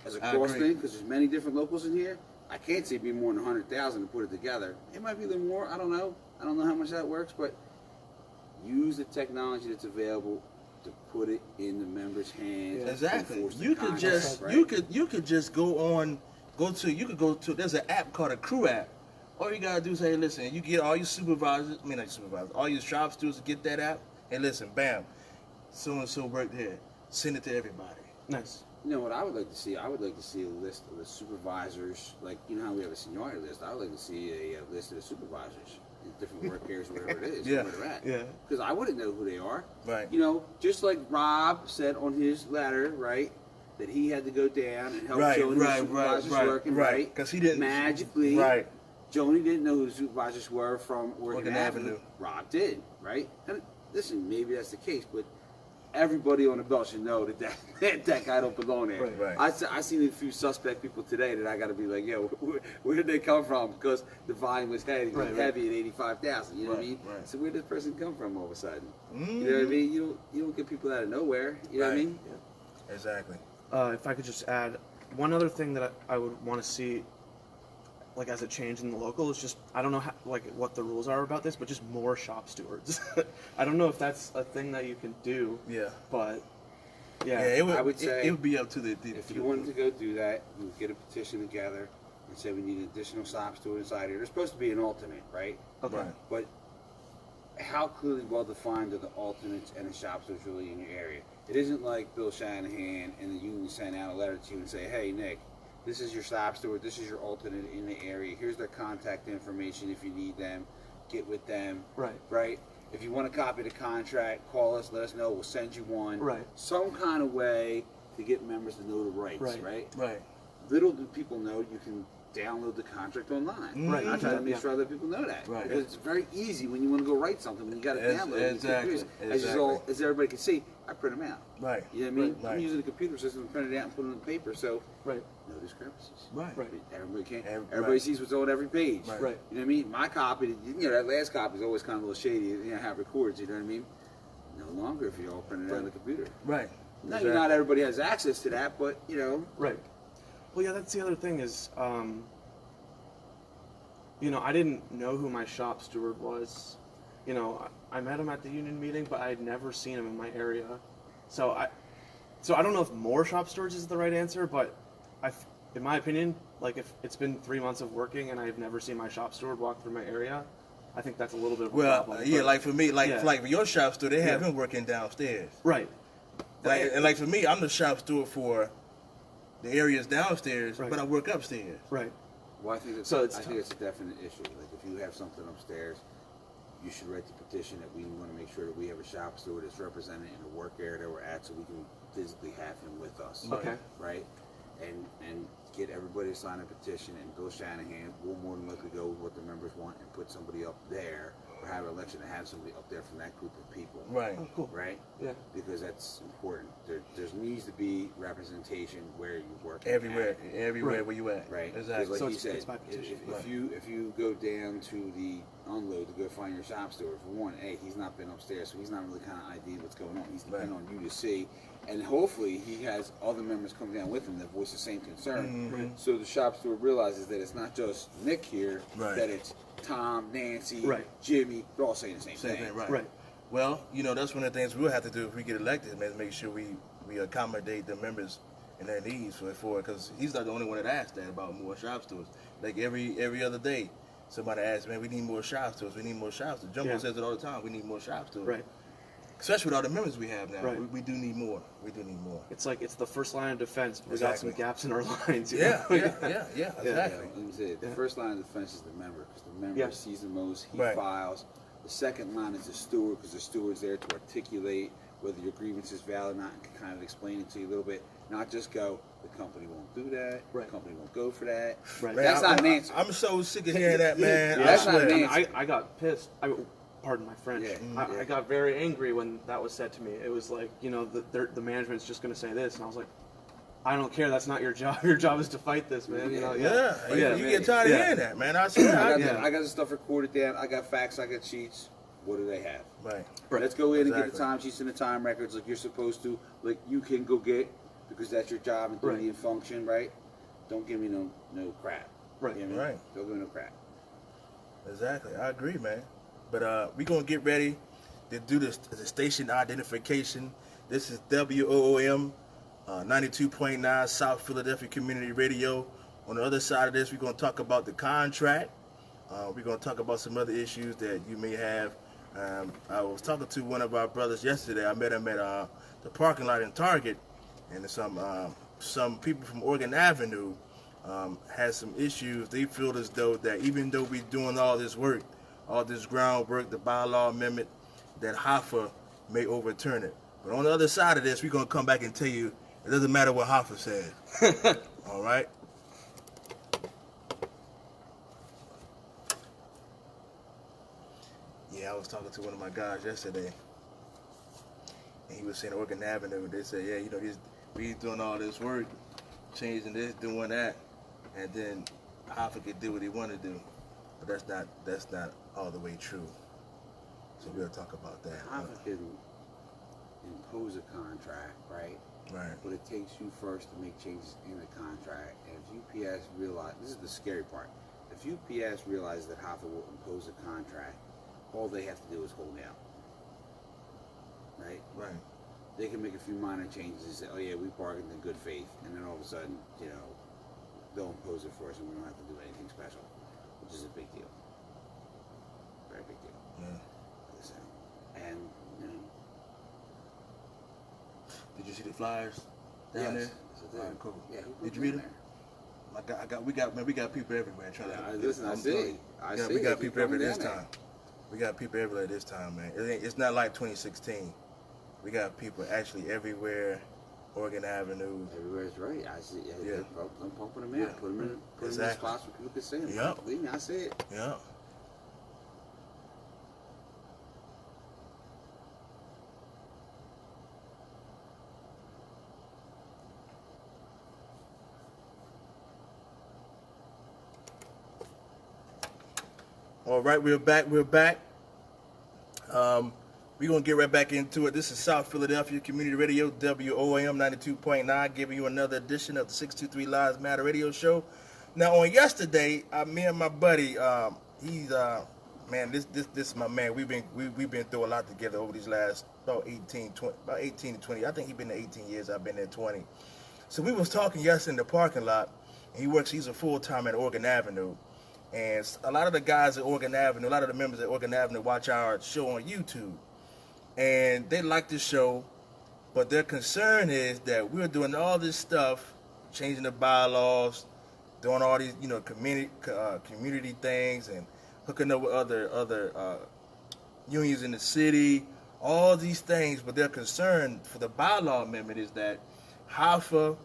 as a I cross agree. thing, because there's many different locals in here, I can't say it'd be more than 100,000 to put it together. It might be a little more. I don't know. I don't know how much that works, but use the technology that's available to put it in the members' hands. to Exactly. enforce the You could contract, just right? you could just go to there's an app called a crew app. All you gotta do is say, listen, you get all your supervisors, all your shop stewards to get that app, and listen, bam, so and so worked here. Send it to everybody. Nice. You know what I would like to see? I would like to see a list of the supervisors. Like, you know how we have a seniority list? I would like to see a list of the supervisors in different work areas, wherever it is, Yeah. where they're at. Yeah. Because I wouldn't know who they are. Right. You know, just like Rob said on his letter, right, that he had to go down and help Right, Joni and the right, supervisors right, working, right. right? 'Cause he didn't- magically. Right. Joni didn't know who the supervisors were from Oregon Oregon Avenue. Avenue. Rob did, right? And listen, maybe that's the case, but everybody on the belt should know that guy don't belong there. Right. Right. I seen a few suspect people today that I got to be like, yo, where did they come from? Because the volume was heavy, Right. heavy at 85,000. You know what I Right, mean? right. So where did this person come from all of a sudden? Mm. You know what I mean? You don't get people out of nowhere. You know what I Right. mean? Exactly. If I could just add one other thing that I would want to see, like as a change in the local, is just I don't know how, like what the rules are about this, but just more shop stewards. I don't know if that's a thing that you can do, Yeah. but Yeah. yeah, It I would say it would be up to the If you wanted to go do that, you would get a petition together and say we need an additional shop steward inside here. There's supposed to be an alternate, right? okay, Right. But how clearly well defined are the alternates and the shop stewards really in your area? It isn't like Bill Shanahan and the union sent out a letter to you and say, hey, Nick, this is your shop steward, this is your alternate in the area, here's their contact information if you need them, get with them, right, right? If you want a copy of the contract, call us, let us know, we'll send you one. Right. Some kind of way to get members to know the rights, Right. right? Right. Little do people know you can download the contract online. Right. I try to make Yeah. sure other people know that. Right. Because it's very easy when you want to go write something, when you got to download it. Exactly. As everybody can see, I print them out. Right. You know what I mean? Right. I'm using a computer system to print it out and put it on the paper, so right, no discrepancies. Right. Right. Everybody can. Right. Everybody sees what's on every page. Right. right, You know what I mean? My copy, that last copy is always kind of a little shady. You know how it records. You know what I mean? No longer if you all print it out on the computer. Right. Now, not everybody has access to that, but right. Well, yeah, that's the other thing is, I didn't know who my shop steward was. I met him at the union meeting, but I had never seen him in my area. So I don't know if more shop stewards is the right answer, but in my opinion, like if it's been 3 months of working and I've never seen my shop steward walk through my area, I think that's a little bit of a problem. Yeah, but, like for me, like yeah. for your shop steward, they have Yeah. him working downstairs. Right. Like, and like for me, I'm the shop steward for the areas downstairs, Right. but I work upstairs. Right. Well, I think So I it's think it's a definite issue. Like if you have something upstairs, you should write the petition that we want to make sure that we have a shop steward that's represented in the work area that we're at, so we can physically have him with us. Okay. Right. And get everybody to sign a petition, and Bill Shanahan will more than likely go with what the members want and put somebody up there, or have an election to have somebody up there from that group of people. Right. Oh, cool. Right. Yeah. Because that's important. There needs to be representation where you work. Everywhere, at. everywhere Right. where you at. Right. Exactly. Like So you it's- said, it's by petition. if you go down to the unload to go find your shop steward, for one, hey, he's not been upstairs, so he's not really kind of ID what's going on. He's depending on you to see, and hopefully he has other members come down with him that voice the same concern. Mhm. So the shop steward realizes that it's not just Nick here, Right. that it's Tom, Nancy, Right. Jimmy. They're all saying the same Same thing. thing, right. Right. Well, that's one of the things we'll have to do if we get elected, man, is make sure we accommodate the members and their needs for because he's not the only one that asked that about more shop stewards. Like every other day, somebody asks, man, we need more shop stewards. We need more shop stewards. Jumbo Yeah. says it all the time. We need more shop stewards. Right. Especially with all the members we have now. Right. We do need more. We do need more. It's like it's the first line of defense. We Exactly. got some gaps in our lines. you Yeah, know? yeah, exactly. Let me say, the Yeah. first line of defense is the member, because the member Yeah. sees the most, he Right. files. The second line is the steward, because the steward's there to articulate whether your grievance is valid or not, and can kind of explain it to you a little bit. Not just go, the company won't do that, Right. the company won't go for that. Right. Man, That's not an answer. I'm so sick of hearing that, man. Yeah, I that's not swear. an I mean, answer. I got pissed. Pardon my French. Yeah, I got very angry when that was said to me. It was like, the management's just going to say this, and I was like, I don't care. That's not your job. Your job is to fight this, man. Yeah, Yeah. you get tired of Yeah. hearing that, man. I swear. I got the stuff recorded down. I got facts. I got sheets. What do they have? Right. Let's go in and get the Exactly. time sheets and the time records like you're supposed to, like you can go get, because that's your job and duty Right. and function, right? Don't give me no crap. Right. You know what I mean? Right. Don't give me no crap. Exactly. I agree, man. But we're going to get ready to do the station identification. This is WOOM 92.9 South Philadelphia Community Radio. On the other side of this, we're going to talk about the contract. We're going to talk about some other issues that you may have. I was talking to one of our brothers yesterday. I met him at the parking lot in Target, and some people from Oregon Avenue had some issues. They feel as though that even though we're doing all this work, all this groundwork, the bylaw amendment, that Hoffa may overturn it. But on the other side of this, we're going to come back and tell you it doesn't matter what Hoffa says. All right? Yeah, I was talking to one of my guys yesterday, and he was saying Oregon Avenue. They said, yeah, we doing all this work, changing this, doing that, and then Hoffa could do what he want to do. But that's not all the way true. So we'll talk about that. Hoffa can impose a contract, right? Right. But it takes you first to make changes in the contract. And if UPS realize, this is the scary part, if UPS realizes that Hoffa will impose a contract, all they have to do is hold out. Right? Right. They can make a few minor changes and say, oh yeah, we bargained in good faith, and then all of a sudden, they'll impose it for us and we don't have to do anything special, which is a big deal. Very big deal. Yeah. And, Did you see the flyers down there? yes, yes, I did. All right, cool. Yeah, who Did put you read them them? We got people everywhere trying Yeah, to. listen, I I'm see. telling you. I Yeah, see. we got Keep people everywhere coming this down time. We got people everywhere this time, man. It's not like 2016. We got people actually everywhere. Oregon Avenue. Everywhere's right. I see. Yeah. I'm pumping them in. Yeah. Put them in Exactly. spots where people can see them. Yep. Believe me, I see it. Yeah. All right, we're back. We're back. We're going to get right back into it. This is South Philadelphia Community Radio, WOAM 92.9, giving you another edition of the 623 Lives Matter radio show. Now, on yesterday, me and my buddy, he's, man, this is my man. We've been through a lot together over these last about 18 to 20. I think he's been there 18 years. I've been there 20. So we was talking yesterday in the parking lot, He's a full-time at Oregon Avenue. And a lot of the guys at Oregon Avenue, a lot of the members at Oregon Avenue watch our show on YouTube. And they like the show, but their concern is that we're doing all this stuff, changing the bylaws, doing all these, community things, and hooking up with other unions in the city, all these things. But their concern for the bylaw amendment is that Hoffa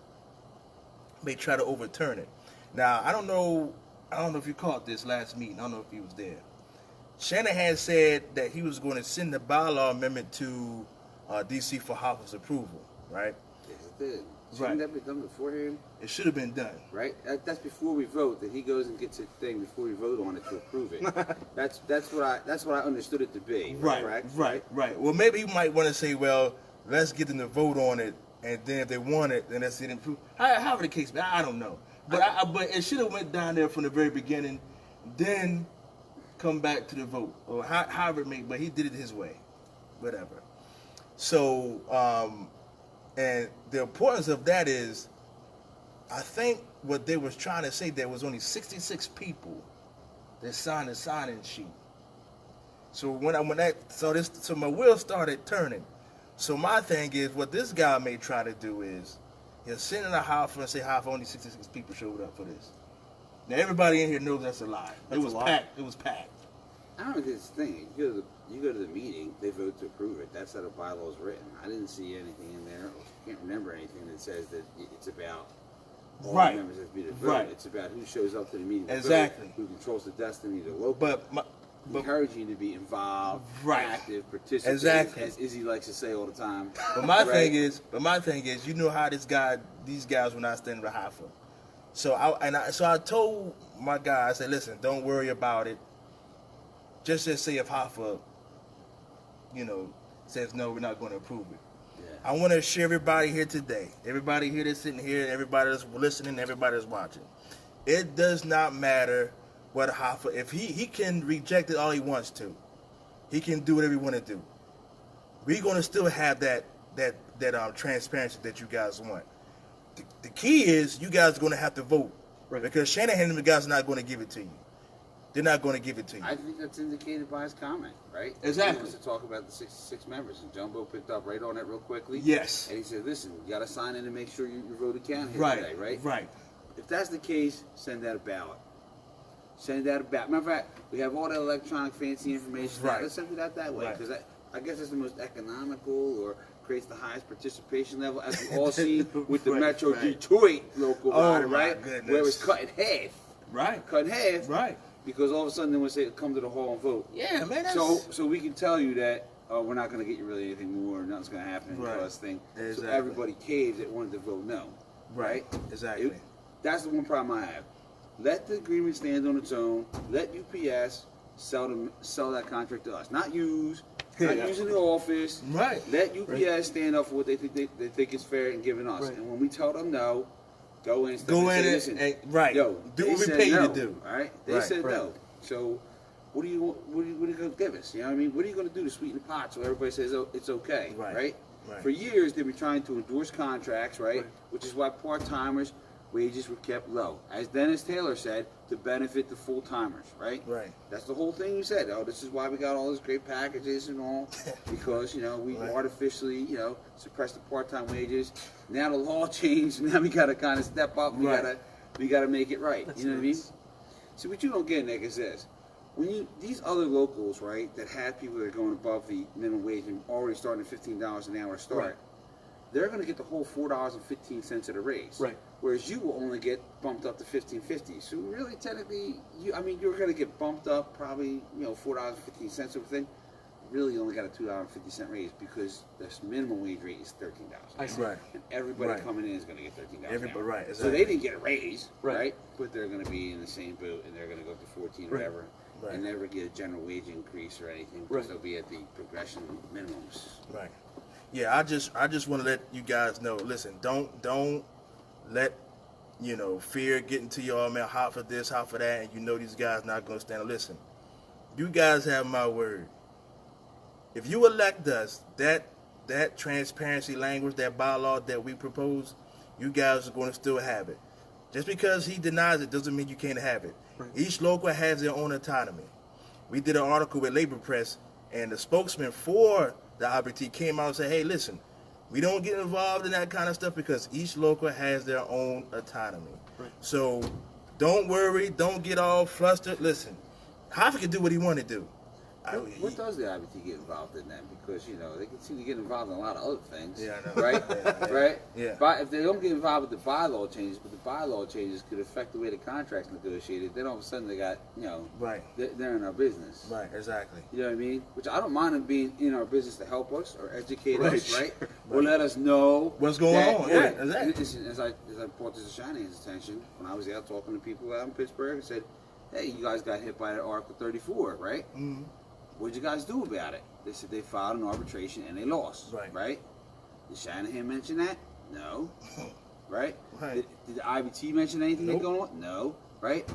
may try to overturn it. Now, I don't know if you caught this last meeting. I don't know if he was there. Shanahan said that he was going to send the bylaw amendment to D.C. for Hoffa's approval, right? Yes, it did. Shouldn't that be done beforehand? It should have been done. Right? That's before we vote, that he goes and gets a thing before we vote on it to approve it. that's what I understood it to be. Right. Well, maybe he might want to say, well, let's get them to vote on it, and then if they want it, then let's get it approved. However the case be, I don't know. But but it should have went down there from the very beginning, then come back to the vote, or however it may. But he did it his way, whatever. So, and the importance of that is, I think what they was trying to say, there was only 66 people that signed the sign-in sheet. So so my wheels started turning. So my thing is, what this guy may try to do is, he'll send in a Hoffa and say, Hoffa, only 66 people showed up for this. Now everybody in here knows that's a lie. It was packed. It was packed. I don't know this thing. You go to the meeting, they vote to approve it. That's how the bylaw is written. I didn't see anything in there. I can't remember anything that says that it's about all the members have to be to vote. Right. It's about who shows up to the meeting to Exactly. vote, who controls the destiny of the local. But encouraging you to be involved, active, participate, Exactly. as Izzy likes to say all the time. But my thing is, you know how these guys were not standing with Hoffa. So I told my guy, I said, listen, don't worry about it. Just say if Hoffa, says no, we're not going to approve it. Yeah. I want to assure everybody here today, everybody here that's sitting here, everybody that's listening, everybody that's watching. It does not matter what Hoffa, if he can reject it all he wants to. He can do whatever he want to do. We're going to still have that transparency that you guys want. The key is you guys are going to have to vote. Right. Because Shanahan and the guys are not going to give it to you. They're not going to give it to you. I think that's indicated by his comment, right? Exactly. He wants to talk about the 66 members, and Jumbo picked up right on that real quickly. Yes. And he said, listen, you got to sign in and make sure your vote counts here today, right? Right. If that's the case, send out a ballot. Send out a ballot. Matter of fact, we have all that electronic fancy information. Right. Let's send it out that way, because I guess it's the most economical or creates the highest participation level, as we all see with the Metro Detroit local body, right? Goodness. Where it was cut in half. Right. Cut in half. Right. Because all of a sudden they want to say, come to the hall and vote. Yeah, man. So we can tell you that we're not going to get you really anything more, nothing's going to happen to us thing. Exactly. So everybody caved that wanted to vote no. Right? Exactly. That's the one problem I have. Let the agreement stand on its own. Let UPS sell that contract to us. Not using the office. Right. Let UPS stand up for what they think is fair and giving us. Right. And when we tell them no, go in and say, yo, do what we pay you to do. All right? They said no. So what are you going to give us? You know what I mean? What are you going to do to sweeten the pot so everybody says, oh, it's okay, right? For years, they've been trying to endorse contracts, right? Which is why part-timers' wages were kept low. As Dennis Taylor said, to benefit the full-timers, right? Right. That's the whole thing he said. Oh, this is why we got all these great packages and all, because, we artificially, suppressed the part-time wages. Now the law changed. Now we got to kind of step up. We got to make it right. You know what I mean? See, what you don't get, Nick, is this. When these other locals, right, that have people that are going above the minimum wage and already starting at $15 an hour start, they're going to get the whole $4.15 of the raise. Right. Whereas you will only get bumped up to $15.50. So really, technically, you're going to get bumped up probably, $4.15 sort of thing. Really, you only got a $2.50 raise because the minimum wage rate is $13. I see. Right. And everybody coming in is going to get $13. Everybody, right. Exactly. So they didn't get a raise, right? But they're going to be in the same boat, and they're going to go up to 14 or whatever, and never get a general wage increase or anything because they'll be at the progression minimums. Right. Yeah, I just want to let you guys know. Listen, don't let fear get into y'all, man. Hot for this, hot for that, and these guys not gonna stand. Listen, you guys have my word. If you elect us, that transparency language, that bylaw that we propose, you guys are going to still have it. Just because he denies it doesn't mean you can't have it. Right. Each local has their own autonomy. We did an article with Labor Press, and the spokesman for the IBT came out and said, hey, listen, we don't get involved in that kind of stuff because each local has their own autonomy. Right. So don't worry, don't get all flustered. Listen, Hoffa can do what he want to do. What does the IBT get involved in then? Because, you know, they can seem to get involved in a lot of other things. Yeah, I know. Right? Yeah. Right? Yeah. But if they don't get involved with the bylaw changes, but the bylaw changes could affect the way the contract's negotiated, then all of a sudden they got, you know, Right. they're in our business. Right, exactly. You know what I mean? Which I don't mind them being in our business to help us or educate Right. us, right? Right. Or let us know What's going on. Yeah, Right, exactly. and as I brought this to Shanahan's attention, when I was out talking to people out in Pittsburgh, and said, hey, you guys got hit by Article 34, right? Mm-hmm. What'd you guys do about it? They said they filed an arbitration and they lost. Right. Did Shanahan mention that? No. Right? Right. Did the IBT mention anything Nope. that's going on? No. Right?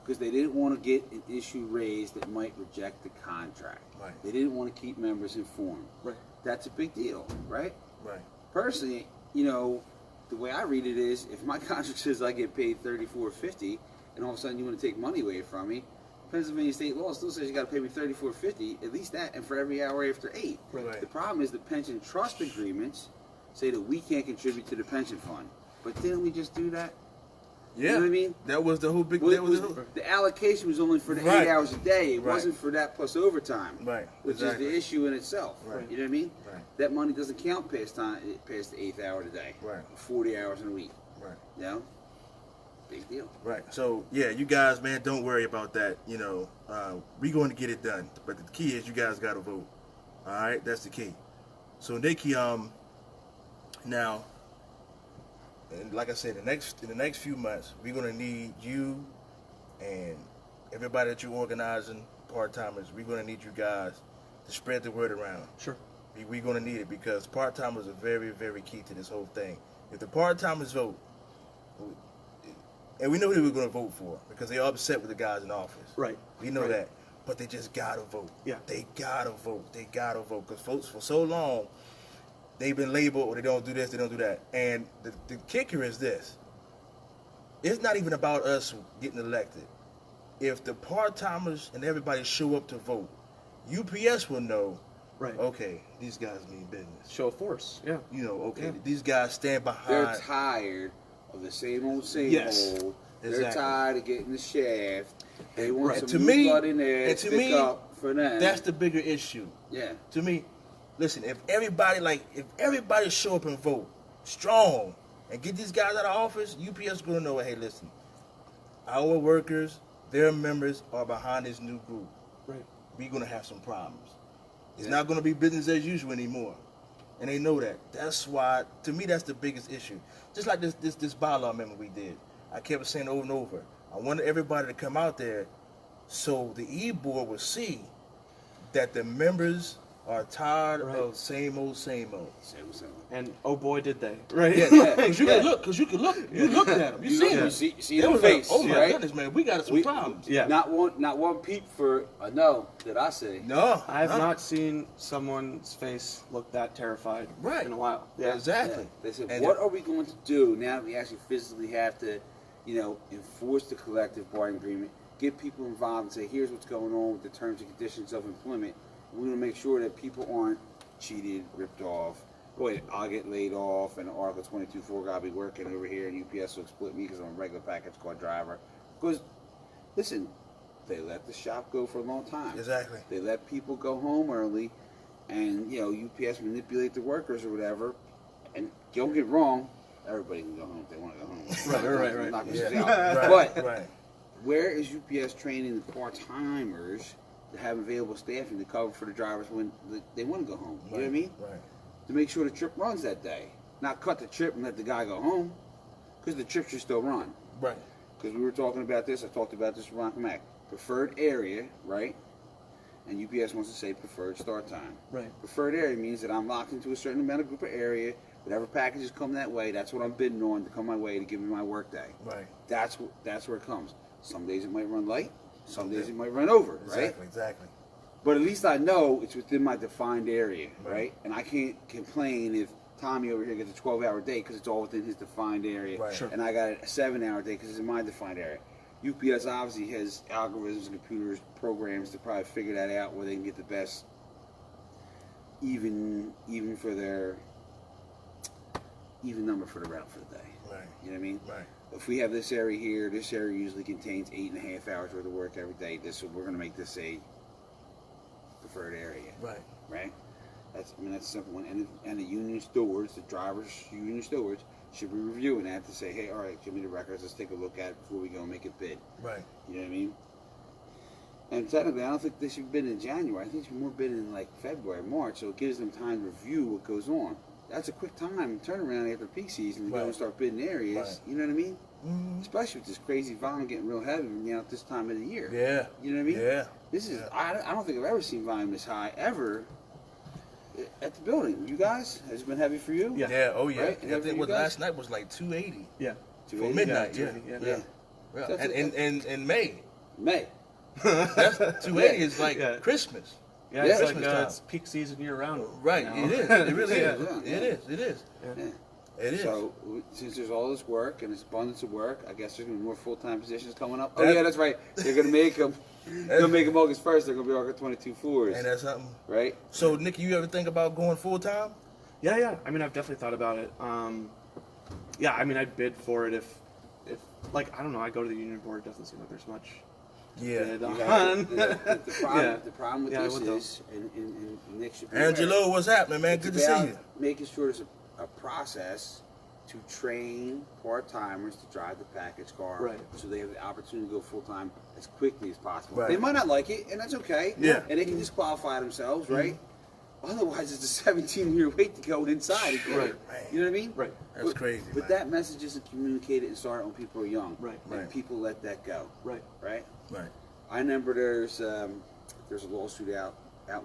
Because they didn't want to get an issue raised that might reject the contract. Right. They didn't want to keep members informed. Right. That's a big deal, right? Right. Personally, you know, the way I read it is, if my contract says I get paid $34.50, and all of a sudden you want to take money away from me, Pennsylvania state law still says you got to pay me $34.50, at least that, and for every hour after 8. Right. The problem is the pension trust agreements say that we can't contribute to the pension fund. But didn't we just do that? Yeah. You know what I mean? That was the whole big. Well, That was the whole, the allocation was only for the Right. 8 hours a day. It Right. wasn't for that plus overtime. Right. Which Exactly. is the issue in itself. Right. You know what I mean? Right. That money doesn't count past the 8th hour of the day. Right. 40 hours in a week. Right. You know? Big deal. Right. So yeah, you guys, man, don't worry about that. You know, we're going to get it done. But the key is you guys got to vote. All right, that's the key. So Nikki, now, and like I said, in the next few months, we're going to need you and everybody that you're organizing, part-timers. We're going to need you guys to spread the word around. Sure. We're going to need it because part-timers are very, very key to this whole thing. If the part-timers vote, and we know who we're going to vote for because they're upset with the guys in office. Right. We know Right. that. But they just got to vote. Yeah. They got to vote. They got to vote. Because folks, for so long, they've been labeled, or they don't do this, they don't do that. And the kicker is this. It's not even about us getting elected. If the part-timers and everybody show up to vote, UPS will know, Right. okay, these guys mean business. Show of force. Yeah. You know, okay, Yeah. these guys stand behind. They're tired of the same old, Yes, old. They're exactly. tired of getting the shaft. They want Right. some To new me- blood in there and to to pick me, up for them. That's the bigger issue. Yeah. To me, listen, if everybody show up and vote strong and get these guys out of office, UPS is going to know, hey, listen, our workers, their members are behind this new group. Right. We're going to have some problems. It's Yeah. not going to be business as usual anymore. And they know that. That's why, to me, that's the biggest issue. Just like this bylaw amendment we did. I kept saying over and over, I wanted everybody to come out there so the E-Board would see that the members are tired Right. of same old, same old. Same. And oh boy, did they. Right. Yeah, because you Yeah. can look, you looked at them, you You seen look, them. you see They their was like, face, oh my right? goodness, man, we got some problems. Yeah. Not one peep for a no, did I say? No, I have no. not seen someone's face look that terrified Right. in a while. Yeah, exactly. Yeah. They said, And what are we going to do now that we actually physically have to, you know, enforce the collective bargaining agreement, get people involved and say, here's what's going on with the terms and conditions of employment. We're going to make sure that people aren't cheated, ripped off. Wait, I'll get laid off and Article 22.4 I'll be working over here and UPS will exploit me because I'm a regular package car driver. Because, listen, they let the shop go for a long time. Exactly. They let people go home early, and you know UPS manipulate the workers or whatever. And don't get wrong, everybody can go home if they want to go home. Right. Knock this Yeah. out. Right, But right. where is UPS training the part-timers to have available staffing to cover for the drivers when they want to go home? You know what I mean? Right. To make sure the trip runs that day, not cut the trip and let the guy go home, because the trip should still run. Right. Because we were talking about this, I talked about this with Ron Mac. Preferred area, right? And UPS wants to say preferred start time. Right. Preferred area means that I'm locked into a certain amount of group of area. Whatever packages come that way, that's what I'm bidding on to come my way to give me my work day. Right. That's where it comes. Some days it might run light, some days it might run over, right? Exactly. But at least I know it's within my defined area, Right. right? And I can't complain if Tommy over here gets a 12-hour day because it's all within his defined area, Right. Sure. and I got a 7-hour day because it's in my defined area. UPS obviously has algorithms and computers, programs to probably figure that out where they can get the best, even for their even number for the route for the day. Right. You know what I mean? Right. If we have this area here, this area usually contains 8.5 hours worth of work every day. We're going to make this a preferred area, Right. right? That's a simple one. And the union stewards, the drivers, union stewards, should be reviewing that to say, hey, all right, give me the records. Let's take a look at it before we go and make a bid. Right. You know what I mean? And technically, I don't think they should bid in January. I think they should more bid in like February, March, so it gives them time to review what goes on. That's a quick time turnaround after peak season to go Right. and start bidding areas. Right. You know what I mean? Mm-hmm. Especially with this crazy volume getting real heavy at this time of the year. Yeah. You know what I mean? Yeah. This is, Yeah. I don't think I've ever seen volume this high ever at the building. You guys? Has it been heavy for you? Yeah. Yeah. Oh yeah. Right? I think You what guys? last night was like 280 Yeah. for 280? midnight. Yeah, Yeah. 280, Yeah. Yeah. That's And in May, May. that's 280 is like Yeah. Christmas. Yeah, Yeah. it's like Christmas time. it's peak season year round. Right. now. It is. It really Yeah. is. Yeah. It is. It is. Yeah. It is. So, since there's all this work and this abundance of work, I guess there's going to be more full-time positions coming up. That- Oh, yeah, that's right. They're going to make them. They're going to make them August 1st. They're going to be August 22 floors. Ain't that something? Right? So, Nikki, you ever think about going full time? Yeah. I mean, I've definitely thought about it. Yeah, I mean, I'd bid for it if like I don't know, I go to the union board. It doesn't seem like there's much. Yeah. bid You on. got the problem, Yeah. the problem with Yeah, I this would though. is, and Nick should be aware, Angelo, what's happening, man? it's Good to see about you. making sure there's a process to train part-timers to drive the package car, Right. so they have the opportunity to go full-time as quickly as possible. Right. They might not like it, and that's okay. Yeah. And they can disqualify themselves, right? Otherwise, it's a 17-year wait to go inside again. Right. You know what I mean? Right. That's crazy, But man. that message isn't communicated and started when people are young. Right. And Right. people let that go. Right. Right? Right. I remember there's a lawsuit out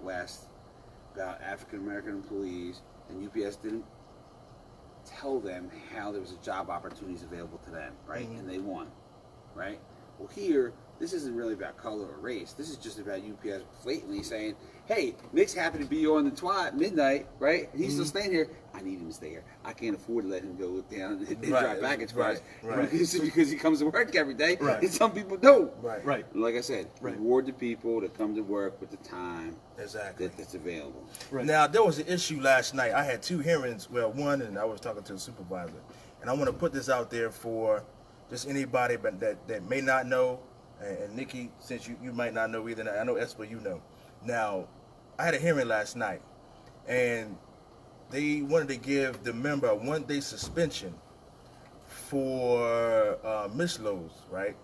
west about African American employees, and UPS didn't tell them how there was a job opportunities available to them, right? Mhm. And they won, right? Well, here, this isn't really about color or race. This is just about UPS blatantly saying, hey, Nick's happy to be on the twat at midnight, right? He's still staying here. I need him to stay here. I can't afford to let him go down and Right, drive package right, cars. right. Because he comes to work every day, Right. and some people don't. Right. Right. And like I said, Right. reward the people that come to work with the time Exactly. that's available. Right. Now, there was an issue last night. I had two hearings. Well, one, and I was talking to the supervisor. And I want to put this out there for just anybody that may not know. And Nikki, since you might not know either, I know Espa, you know. Now, I had a hearing last night, and they wanted to give the member a 1-day suspension for misloads, right?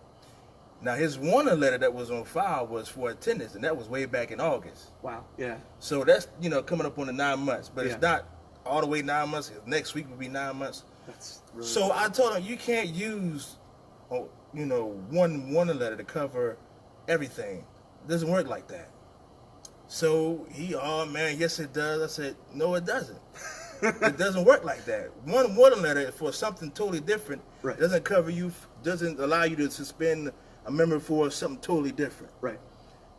Now, his warning letter that was on file was for attendance, and that was way back in August. Wow. Yeah. So that's, coming up on the 9 months, but Yeah. it's not all the way 9 months. Next week will be 9 months. That's really. So I told him, you can't use, one warning letter to cover everything. It doesn't work like that. So oh man, yes it does. I said, no, it doesn't. It doesn't work like that. One warning letter for something totally different Right. doesn't cover you, doesn't allow you to suspend a member for something totally different. Right.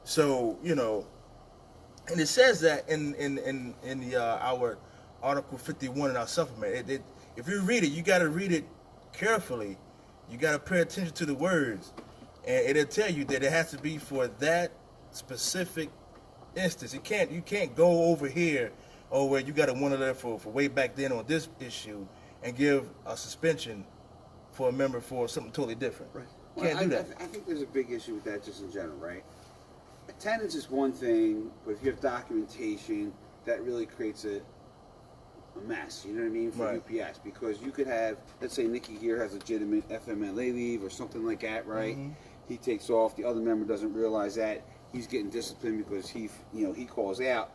So, and it says that in the our Article 51 in our supplement. If you read it, you got to read it carefully. You got to pay attention to the words, and it'll tell you that it has to be for that specific instance. You can't go over here, where you got a warning letter for way back then on this issue, and give a suspension for a member for something totally different. Right. Can't do that. I think there's a big issue with that just in general, right? Attendance is one thing, but if you have documentation, that really creates a mess, you know what I mean, for Right. UPS. Because you could have, let's say Nikki here has legitimate FMLA leave or something like that, right? Mhm. He takes off, the other member doesn't realize that. He's getting disciplined because he calls out,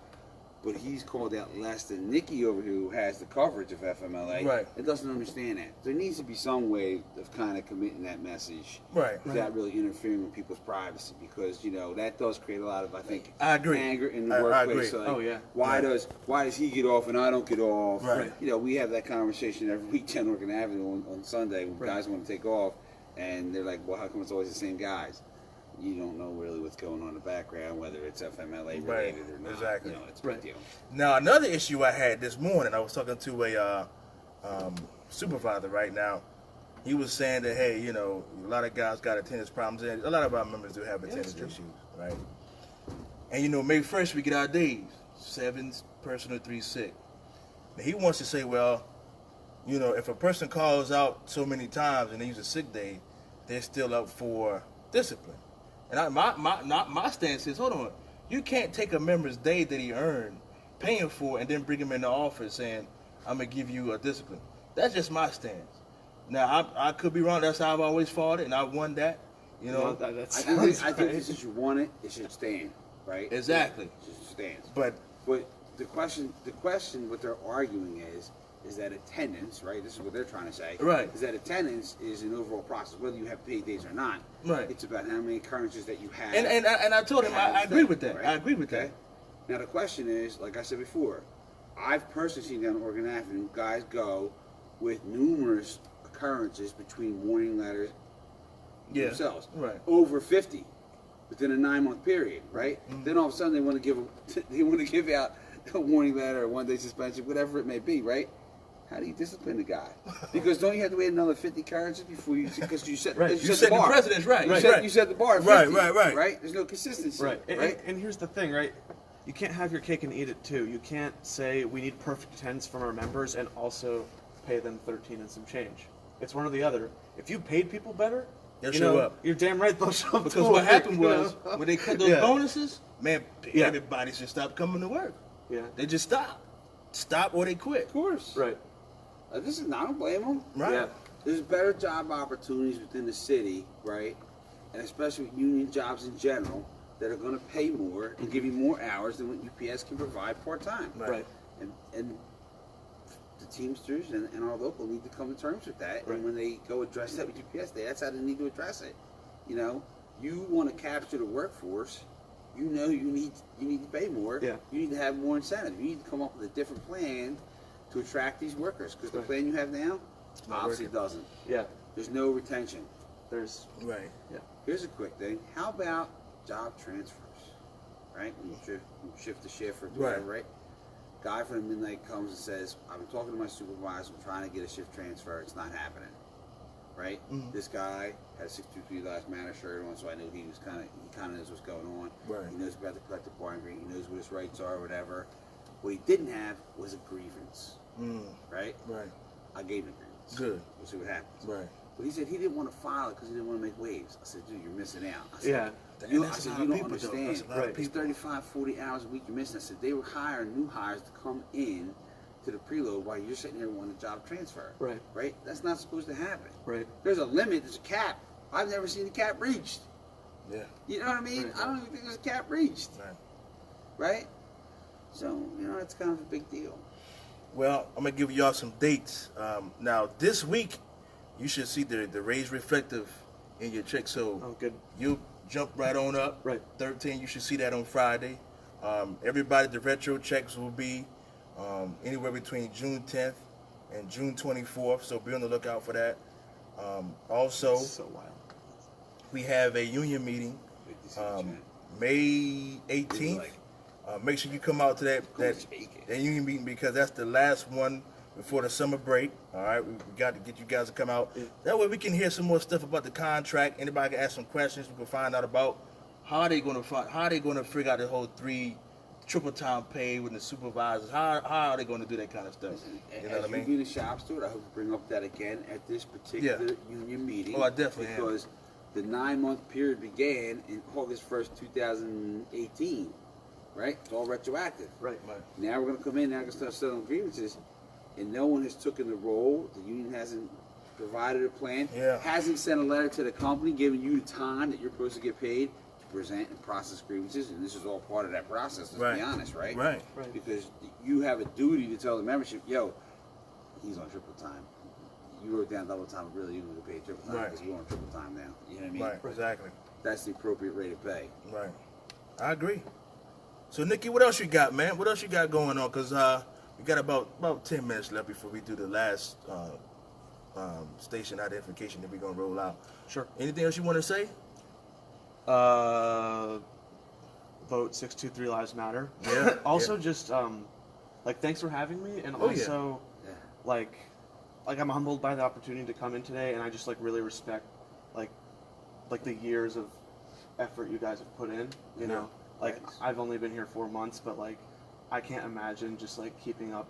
but he's called out less than Nikki over here who has the coverage of FMLA. Right. It doesn't understand that. There needs to be some way of kind of committing that message Right. without really interfering with people's privacy, because that does create a lot of, I think, I agree. anger in the I workplace. agree. Like, Oh, yeah. why Yeah. does he get off and I don't get off? Right. We have that conversation every week on Oregon Avenue on Sunday when Right. guys want to take off, and they're like, well, how come it's always the same guys? you don't know really what's going on in the background, whether it's FMLA Right. related or not. Exactly. You know, it's a big deal. Now, another issue I had this morning, I was talking to a supervisor right now. He was saying that, hey, you know, a lot of guys got attendance problems, and a lot of our members do have attendance issues, right? And, you know, May 1st, we get our days, 7 personal, 3 sick. Now, he wants to say, well, you know, if a person calls out so many times and they use a sick day, they're still up for discipline. And my stance is, hold on, you can't take a member's day that he earned, paying for, and then bring him in the office saying, I'm going to give you a discipline. That's just my stance. Now, I could be wrong. That's how I've always fought it, and I won that. You know, I think since you want it, it should stand, right? Exactly. It should stand. But the question, what they're arguing is that attendance, right? This is what they're trying to say. Right. Is that attendance is an overall process, whether you have paid days or not. Right. It's about how many occurrences that you have. And I told him I agree with that. Right? I agree with that. Now the question is, like I said before, I've personally seen down Oregon Avenue guys go with numerous occurrences between warning letters themselves. Right. Over 50 within a 9-month period, right? Mm-hmm. Then all of a sudden they want to give out a warning letter or 1-day suspension, whatever it may be, right? How do you discipline the guy? Because don't you have to wait another 50 occurrences before you, because you set, you set the bar. Precedence, right? You set the bar at 50, right? There's no consistency, right? Right. And here's the thing, right? You can't have your cake and eat it too. You can't say we need perfect attendance from our members and also pay them 13 and some change. It's one or the other. If you paid people better, they'll show up. You're damn right they'll show up. Because what happened was when they cut those bonuses, man, everybody should stop coming to work. Yeah. They just stop or they quit. Of course. Right. I don't blame them. Right. Yeah. There's better job opportunities within the city, right? And especially with union jobs in general that are going to pay more and give you more hours than what UPS can provide part-time. Right. And the Teamsters and our local need to come to terms with that. Right. And when they go address that with UPS, that's how they need to address it. You know, you want to capture the workforce. You know you need to pay more. Yeah. You need to have more incentive. You need to come up with a different plan to attract these workers, because the plan you have now obviously doesn't. Yeah. There's no retention. There's Right. Yeah. Here's a quick thing. How about job transfers? Right? When you shift to shift or whatever, right? Guy from the midnight comes and says, I've been talking to my supervisor, I'm trying to get a shift transfer, it's not happening. Right? Mm-hmm. This guy had a 623 last matter shirt on, so I knew he kind of knows what's going on. Right. He knows about the collective bargaining agreement, he knows what his rights are, whatever. What he didn't have was a grievance. Right? Right. I gave him a grievance. Good. We'll see what happens. Right. But he said he didn't want to file it because he didn't want to make waves. I said, dude, you're missing out. I said, yeah. You don't understand. Right. It's 35, 40 hours a week you're missing. I said, they were hiring new hires to come in to the preload while you're sitting there wanting a job transfer. Right. Right? That's not supposed to happen. Right. There's a limit. There's a cap. I've never seen a cap reached. Yeah. You know what I mean? Right. I don't even think there's a cap reached. Right. Right? So, it's kind of a big deal. Well, I'm going to give y'all some dates. Now, this week, you should see the raise reflective in your check. So good. You jump right on up. Right. 13, you should see that on Friday. Everybody, the retro checks will be anywhere between June 10th and June 24th. So be on the lookout for that. Also, so wild. we have a union meeting May 18th. Make sure you come out to that union meeting, because that's the last one before the summer break. All right, we got to get you guys to come out. Yeah. That way we can hear some more stuff about the contract. Anybody can ask some questions. We can find out about how they going to figure out the whole 3 triple time pay with the supervisors. How are they going to do that kind of stuff? You know what I mean? You be the shop steward, I hope to bring up that again at this particular union meeting. Oh, I definitely because the 9-month period began in August 1st, 2018. Right? It's all retroactive. Right. Now we're going to come in, now we're going to start settling grievances, and no one has taken the role. The union hasn't provided a plan, hasn't sent a letter to the company giving you the time that you're supposed to get paid to present and process grievances, and this is all part of that process, let's be honest, right? Right. Because you have a duty to tell the membership, yo, he's on triple time. You wrote down double time, really, you're going to get paid triple time because we're on triple time now. You know what I mean? Right, exactly. That's the appropriate rate of pay. Right. I agree. So, Nikki, what else you got, man? What else you got going on? Because we got about 10 minutes left before we do the last station identification that we're going to roll out. Sure. Anything else you want to say? Vote 623 Lives Matter. Yeah. Also, just like, thanks for having me, and also like I'm humbled by the opportunity to come in today, and I just like really respect like the years of effort you guys have put in. You know, like I've only been here 4 months, but like I can't imagine just like keeping up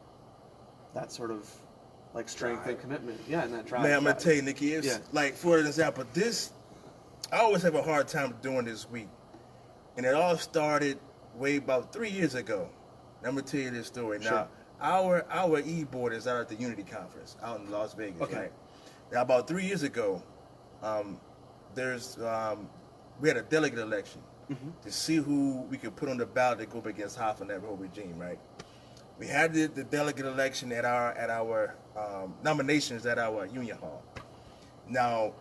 that sort of like strength and commitment. Yeah, and that drive. Man, I'm gonna tell you, Nikki, it's like, for an example, I always have a hard time doing this week. And it all started way about 3 years ago. And I'm gonna tell you this story. Sure. Now, our e-board is out at the Unity Conference out in Las Vegas, right? Now, about 3 years ago, we had a delegate election to see who we could put on the ballot to go up against Hoff and that whole regime, right? We had the delegate election at our nominations at our union hall. Now,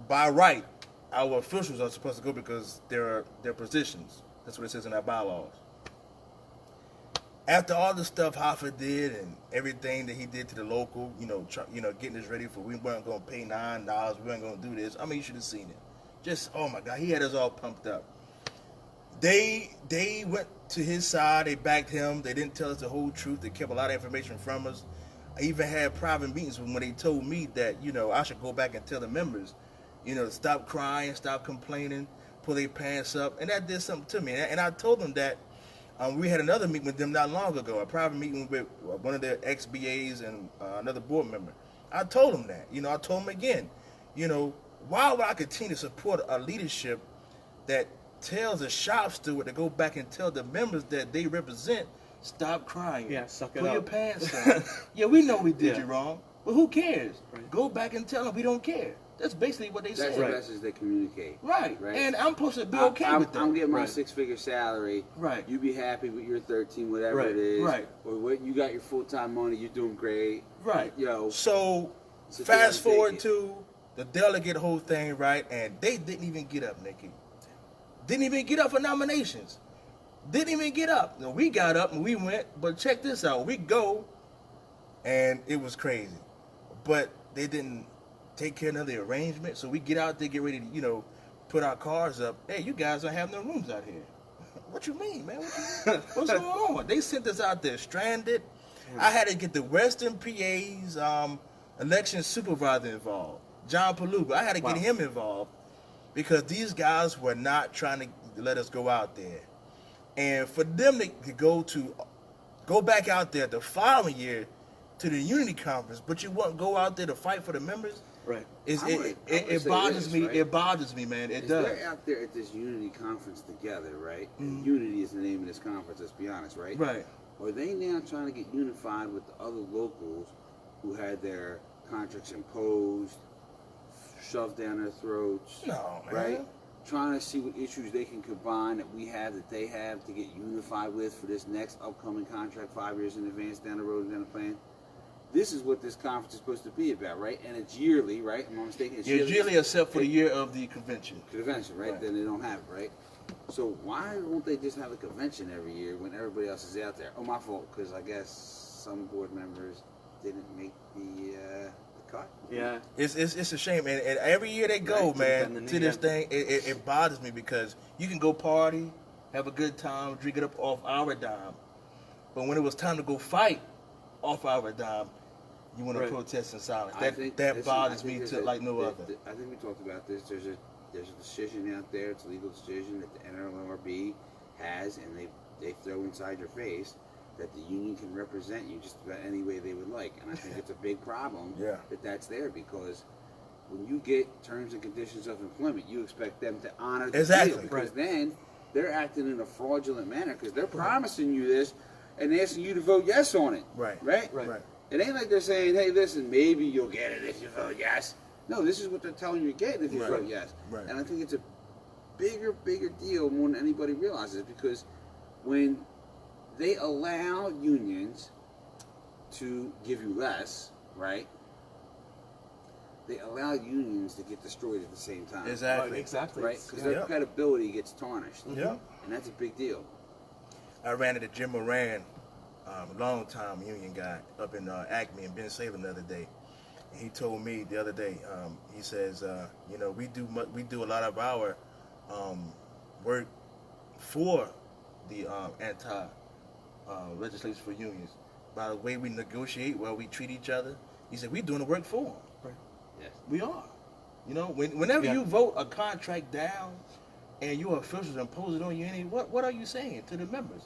by right, our officials are supposed to go because they're positions. That's what it says in our bylaws. After all the stuff Hoffa did and everything that he did to the local, getting us ready for, we weren't going to pay $9, we weren't going to do this. I mean, you should have seen it. Just, oh my God, he had us all pumped up. They went to his side, they backed him, they didn't tell us the whole truth, they kept a lot of information from us. I even had private meetings when they told me that, I should go back and tell the members, stop crying, stop complaining, pull their pants up, and that did something to me. And I told them that we had another meeting with them not long ago, a private meeting with one of their ex-BAs and another board member. I told them that. I told them again, why would I continue to support a leadership that tells a shop steward to go back and tell the members that they represent, stop crying. Yeah, suck it pull up. your pants down. Yeah, we know we did you wrong, but who cares? Right. Go back and tell them we don't care. That's basically what they That's said. the message they communicate. Right. And I'm supposed to be okay with that. I'm getting my six-figure salary. Right. You be happy with your 13, whatever it is. Right. Or what you got your full-time money, you're doing great. Right. Yo. So fast forward to the delegate whole thing, right? And they didn't even get up, Nikki. Didn't even get up for nominations. Didn't even get up. No, we got up and we went, but check this out. We go, and it was crazy. But they didn't take care of the arrangement. So we get out there, get ready to, put our cars up. Hey, you guys don't have no rooms out here. What you mean, man? What's going on? They sent us out there stranded. I had to get the Western PA's election supervisor involved, John Paluga. I had to get him involved because these guys were not trying to let us go out there. And for them to go back out there the following year to the Unity Conference, but you won't go out there to fight for the members. Right. It bothers me. Right? It bothers me, man. It does. They're out there at this Unity Conference together, right? And Unity is the name of this conference, let's be honest, right? Right. Are they now trying to get unified with the other locals who had their contracts imposed, shoved down their throats? No, man. Right? Trying to see what issues they can combine that we have, that they have, to get unified with for this next upcoming contract 5 years in advance down the road and down the plan. This is what this conference is supposed to be about, right? And it's yearly, right? Am I not mistaken? It's yearly except for the year of the convention. Convention, right? Then they don't have it, right? So why won't they just have a convention every year when everybody else is out there? Oh, my fault, because I guess some board members didn't make the cut. Yeah. It's a shame. And every year they go, man, to this thing, it bothers me because you can go party, have a good time, drink it up off our dime. But when it was time to go fight off our dime, you want to protest in silence. That bothers me to like no other. I think we talked about this. There's a decision out there. It's a legal decision that the NLRB has, and they throw inside your face that the union can represent you just about any way they would like. And I think it's a big problem that that's there, because when you get terms and conditions of employment, you expect them to honor the deal, because then they're acting in a fraudulent manner because they're promising you this and asking you to vote yes on it. Right. It ain't like they're saying, hey, listen, maybe you'll get it if you vote yes. No, this is what they're telling you to get if you vote yes. And I think it's a bigger deal more than anybody realizes, because when they allow unions to give you less, right? They allow unions to get destroyed at the same time. Exactly. Right? Because their credibility gets tarnished. Yeah. And that's a big deal. I ran into Jim Moran, long-time union guy up in Acme and Ben Salem the other day. And he told me the other day, he says, we do a lot of our work for the anti legislation for unions. By the way we negotiate, while we treat each other, he said we're doing the work for them. Right. Yes. We are. You know, whenever Yeah. you vote a contract down and your officials impose it on you, what are you saying to the members?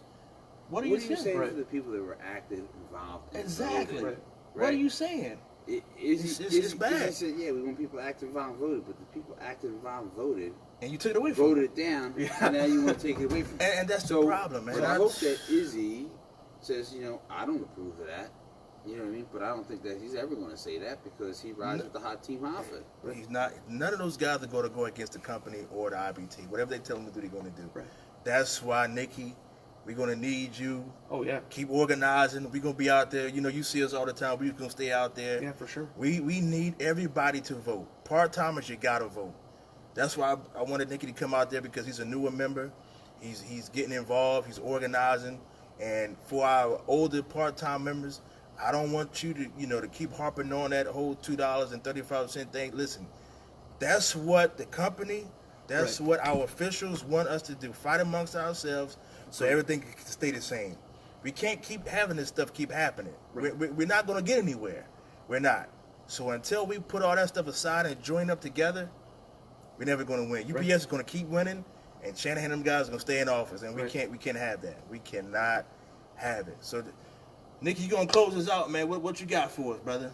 What are you saying? to the people that were active, involved? In Exactly. voting? What are you saying? It's bad. He said, yeah, we want people active, involved, voted, but the people active, involved, voted, And you took it away from voted them. it down, Yeah. and now you want to take it away from them. And that's So, the problem, man. But I hope that Izzy says, I don't approve of that. You know what I mean? But I don't think that he's ever going to say that because he rides with the hot team Hoffa. He's not. None of those guys are going to go against the company or the IBT. Whatever they tell them to do, they're going to do. Right. That's why, Nikki, we're going to need you. Oh yeah. Keep organizing. We're going to be out there. You see us all the time. We're going to stay out there. Yeah, for sure. We need everybody to vote. Part-timers, you got to vote. That's why I wanted Nikki to come out there because he's a newer member. He's getting involved. He's organizing. And for our older part-time members, I don't want you to keep harping on that whole $2.35 thing. Listen, that's what the company, that's Right. what our officials want us to do. Fight amongst ourselves so everything can stay the same. We can't keep having this stuff keep happening. Right. We're not going to get anywhere. We're not. So until we put all that stuff aside and join up together, we're never going to win. UPS Right. is going to keep winning, and Shanahan and them guys are going to stay in office, and we Right. can't have that. We cannot have it. So, Nikki, you gonna close us out, man? What you got for us, brother?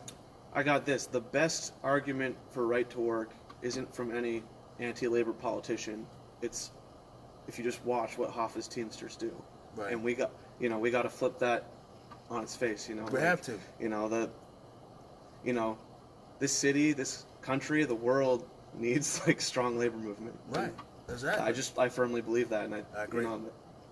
I got this. The best argument for right to work isn't from any anti-labor politician. It's if you just watch what Hoffa's Teamsters do. Right. And we got to flip that on its face. We have to. This city, this country, the world needs strong labor movement. Right. Exactly. I firmly believe that, and I agree.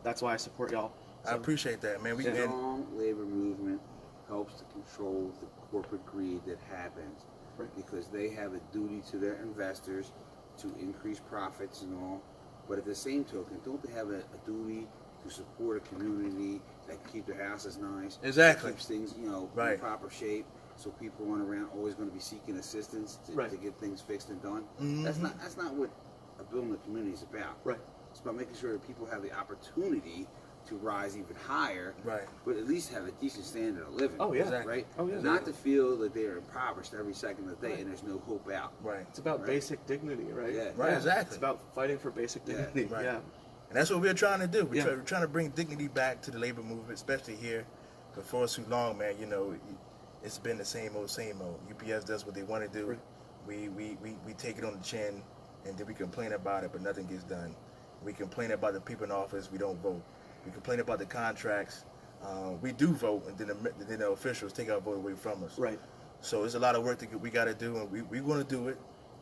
That's why I support y'all. I appreciate that, man. Yeah. Strong labor movement helps to control the corporate greed that happens Right. because they have a duty to their investors to increase profits and all. But at the same token, don't they have a duty to support a community that can keep their houses nice? Exactly. Keeps things, Right. in proper shape, so people aren't around always going to be seeking assistance Right. to get things fixed and done. Mhm. That's not what a building a community is about. Right. It's about making sure that people have the opportunity to rise even higher, Right. but at least have a decent standard of living. Oh, yeah. Exactly. Right? Oh, yeah. Not to feel that they are impoverished every second of the day Right. and there's no hope out. Right. It's about Right. basic dignity, right? Yeah. Right. Exactly. It's about fighting for basic Yeah. dignity. Right. Yeah. And that's what we're trying to do. Yeah. We're trying to bring dignity back to the labor movement, especially here. But for so long, man, it's been the same old, same old. UPS does what they want to do. Right. We take it on the chin, and then we complain about it, but nothing gets done. We complain about the people in office, we don't vote. We complain about the contracts. We do vote, and then the officials take our vote away from us. Right. So there's a lot of work that we got to do, and we're going to do it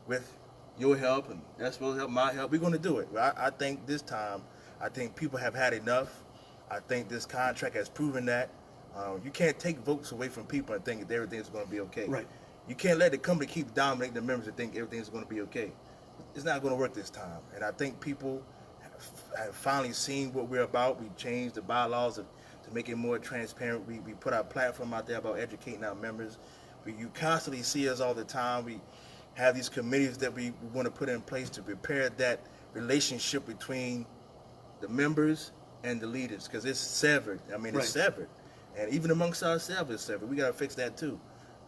with your help, and that's supposed to help my help. We're going to do it. I think this time, people have had enough. I think this contract has proven that. You can't take votes away from people and think that everything's going to be okay. Right. You can't let the company keep dominating the members and think everything's going to be okay. It's not going to work this time. And I think people have finally seen what we're about. We changed the bylaws to make it more transparent. We put our platform out there about educating our members. You constantly see us all the time. We have these committees that we want to put in place to prepare that relationship between the members and the leaders, because it's severed. I mean, Right. it's severed. And even amongst ourselves, it's severed. We got to fix that too.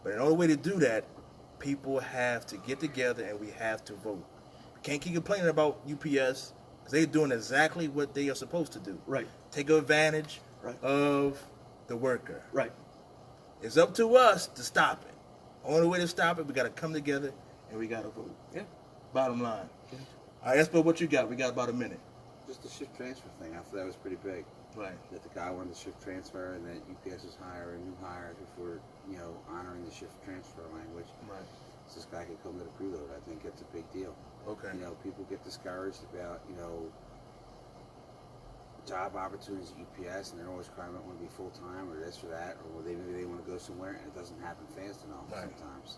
But in order way to do that, people have to get together and we have to vote. We can't keep complaining about UPS because they're doing exactly what they are supposed to do. Right. Take advantage Right. of the worker. Right. It's up to us to stop it. Only way to stop it, we got to come together and we got to vote. Yeah. Bottom line. Yeah. All right, Espo, what you got? We got about a minute. Just the shift transfer thing, I thought that was pretty big. Right. That the guy wanted to shift transfer and that UPS is hiring new hires before, honoring the shift transfer language. Right. So this guy could come to the preload. I think it's a big deal. Okay. People get discouraged about, job opportunities at UPS and they're always crying about want to be full-time or this or that, or maybe they want to go somewhere and it doesn't happen fast enough Right. sometimes,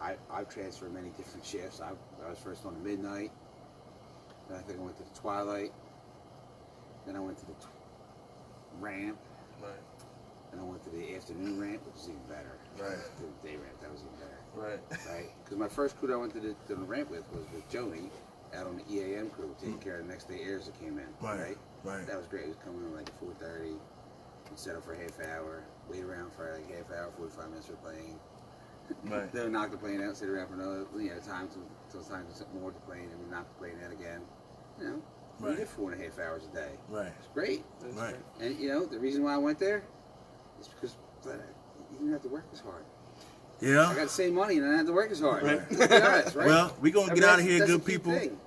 Right. I've transferred many different shifts. I was first on the midnight, then I think I went to the twilight, then I went to the ramp, Right. and I went to the afternoon ramp, which is even better. Right. The day ramp, that was even better. Right. Right? Because my first crew that I went to the ramp with was with Joni, out on the EAM crew, taking care of the next day airs that came in. Right. That was great. It was coming in like at 4:30. We'd set up for a half hour, wait around for like half hour, 45 minutes for playing. Right. Then knock the plane out, sit around for another time till time to sit more to plane, and we knock the plane out again. You know, we did 4.5 hours a day. Right. It's great. That's Right. great. And you know, the reason why I went there is because you didn't have to work as hard. Yeah. I got the same money and I didn't have to work as hard. Right. Let's be honest, right? Well, we're going to get out of here, That's good the key people. thing.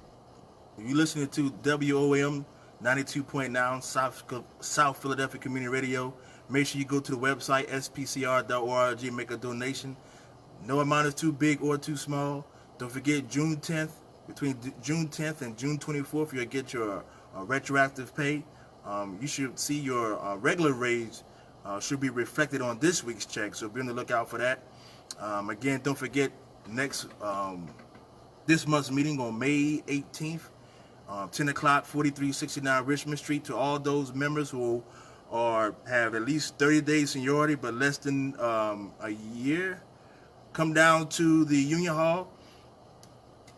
You're listening to WOM 92.9 South Philadelphia Community Radio. Make sure you go to the website, spcr.org, make a donation. No amount is too big or too small. Don't forget June 10th, between June 10th and June 24th, you'll get your retroactive pay. You should see your regular raise should be reflected on this week's check, so be on the lookout for that. Again, don't forget this month's meeting on May 18th, 10 o'clock, 4369 Richmond Street. To all those members who have at least 30 days seniority but less than a year, come down to the Union Hall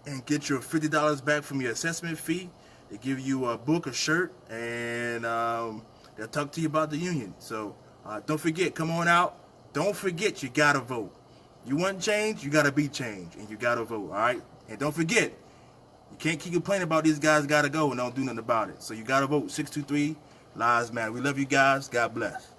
and get your $50 back from your assessment fee. They give you a book, a shirt, and they'll talk to you about the union. So don't forget, come on out. Don't forget, you gotta vote. You want change, you gotta be changed, and you gotta vote, all right? And don't forget, you can't keep complaining about these guys gotta go and don't do nothing about it. So you gotta vote. 623 Lives Matter. We love you guys. God bless.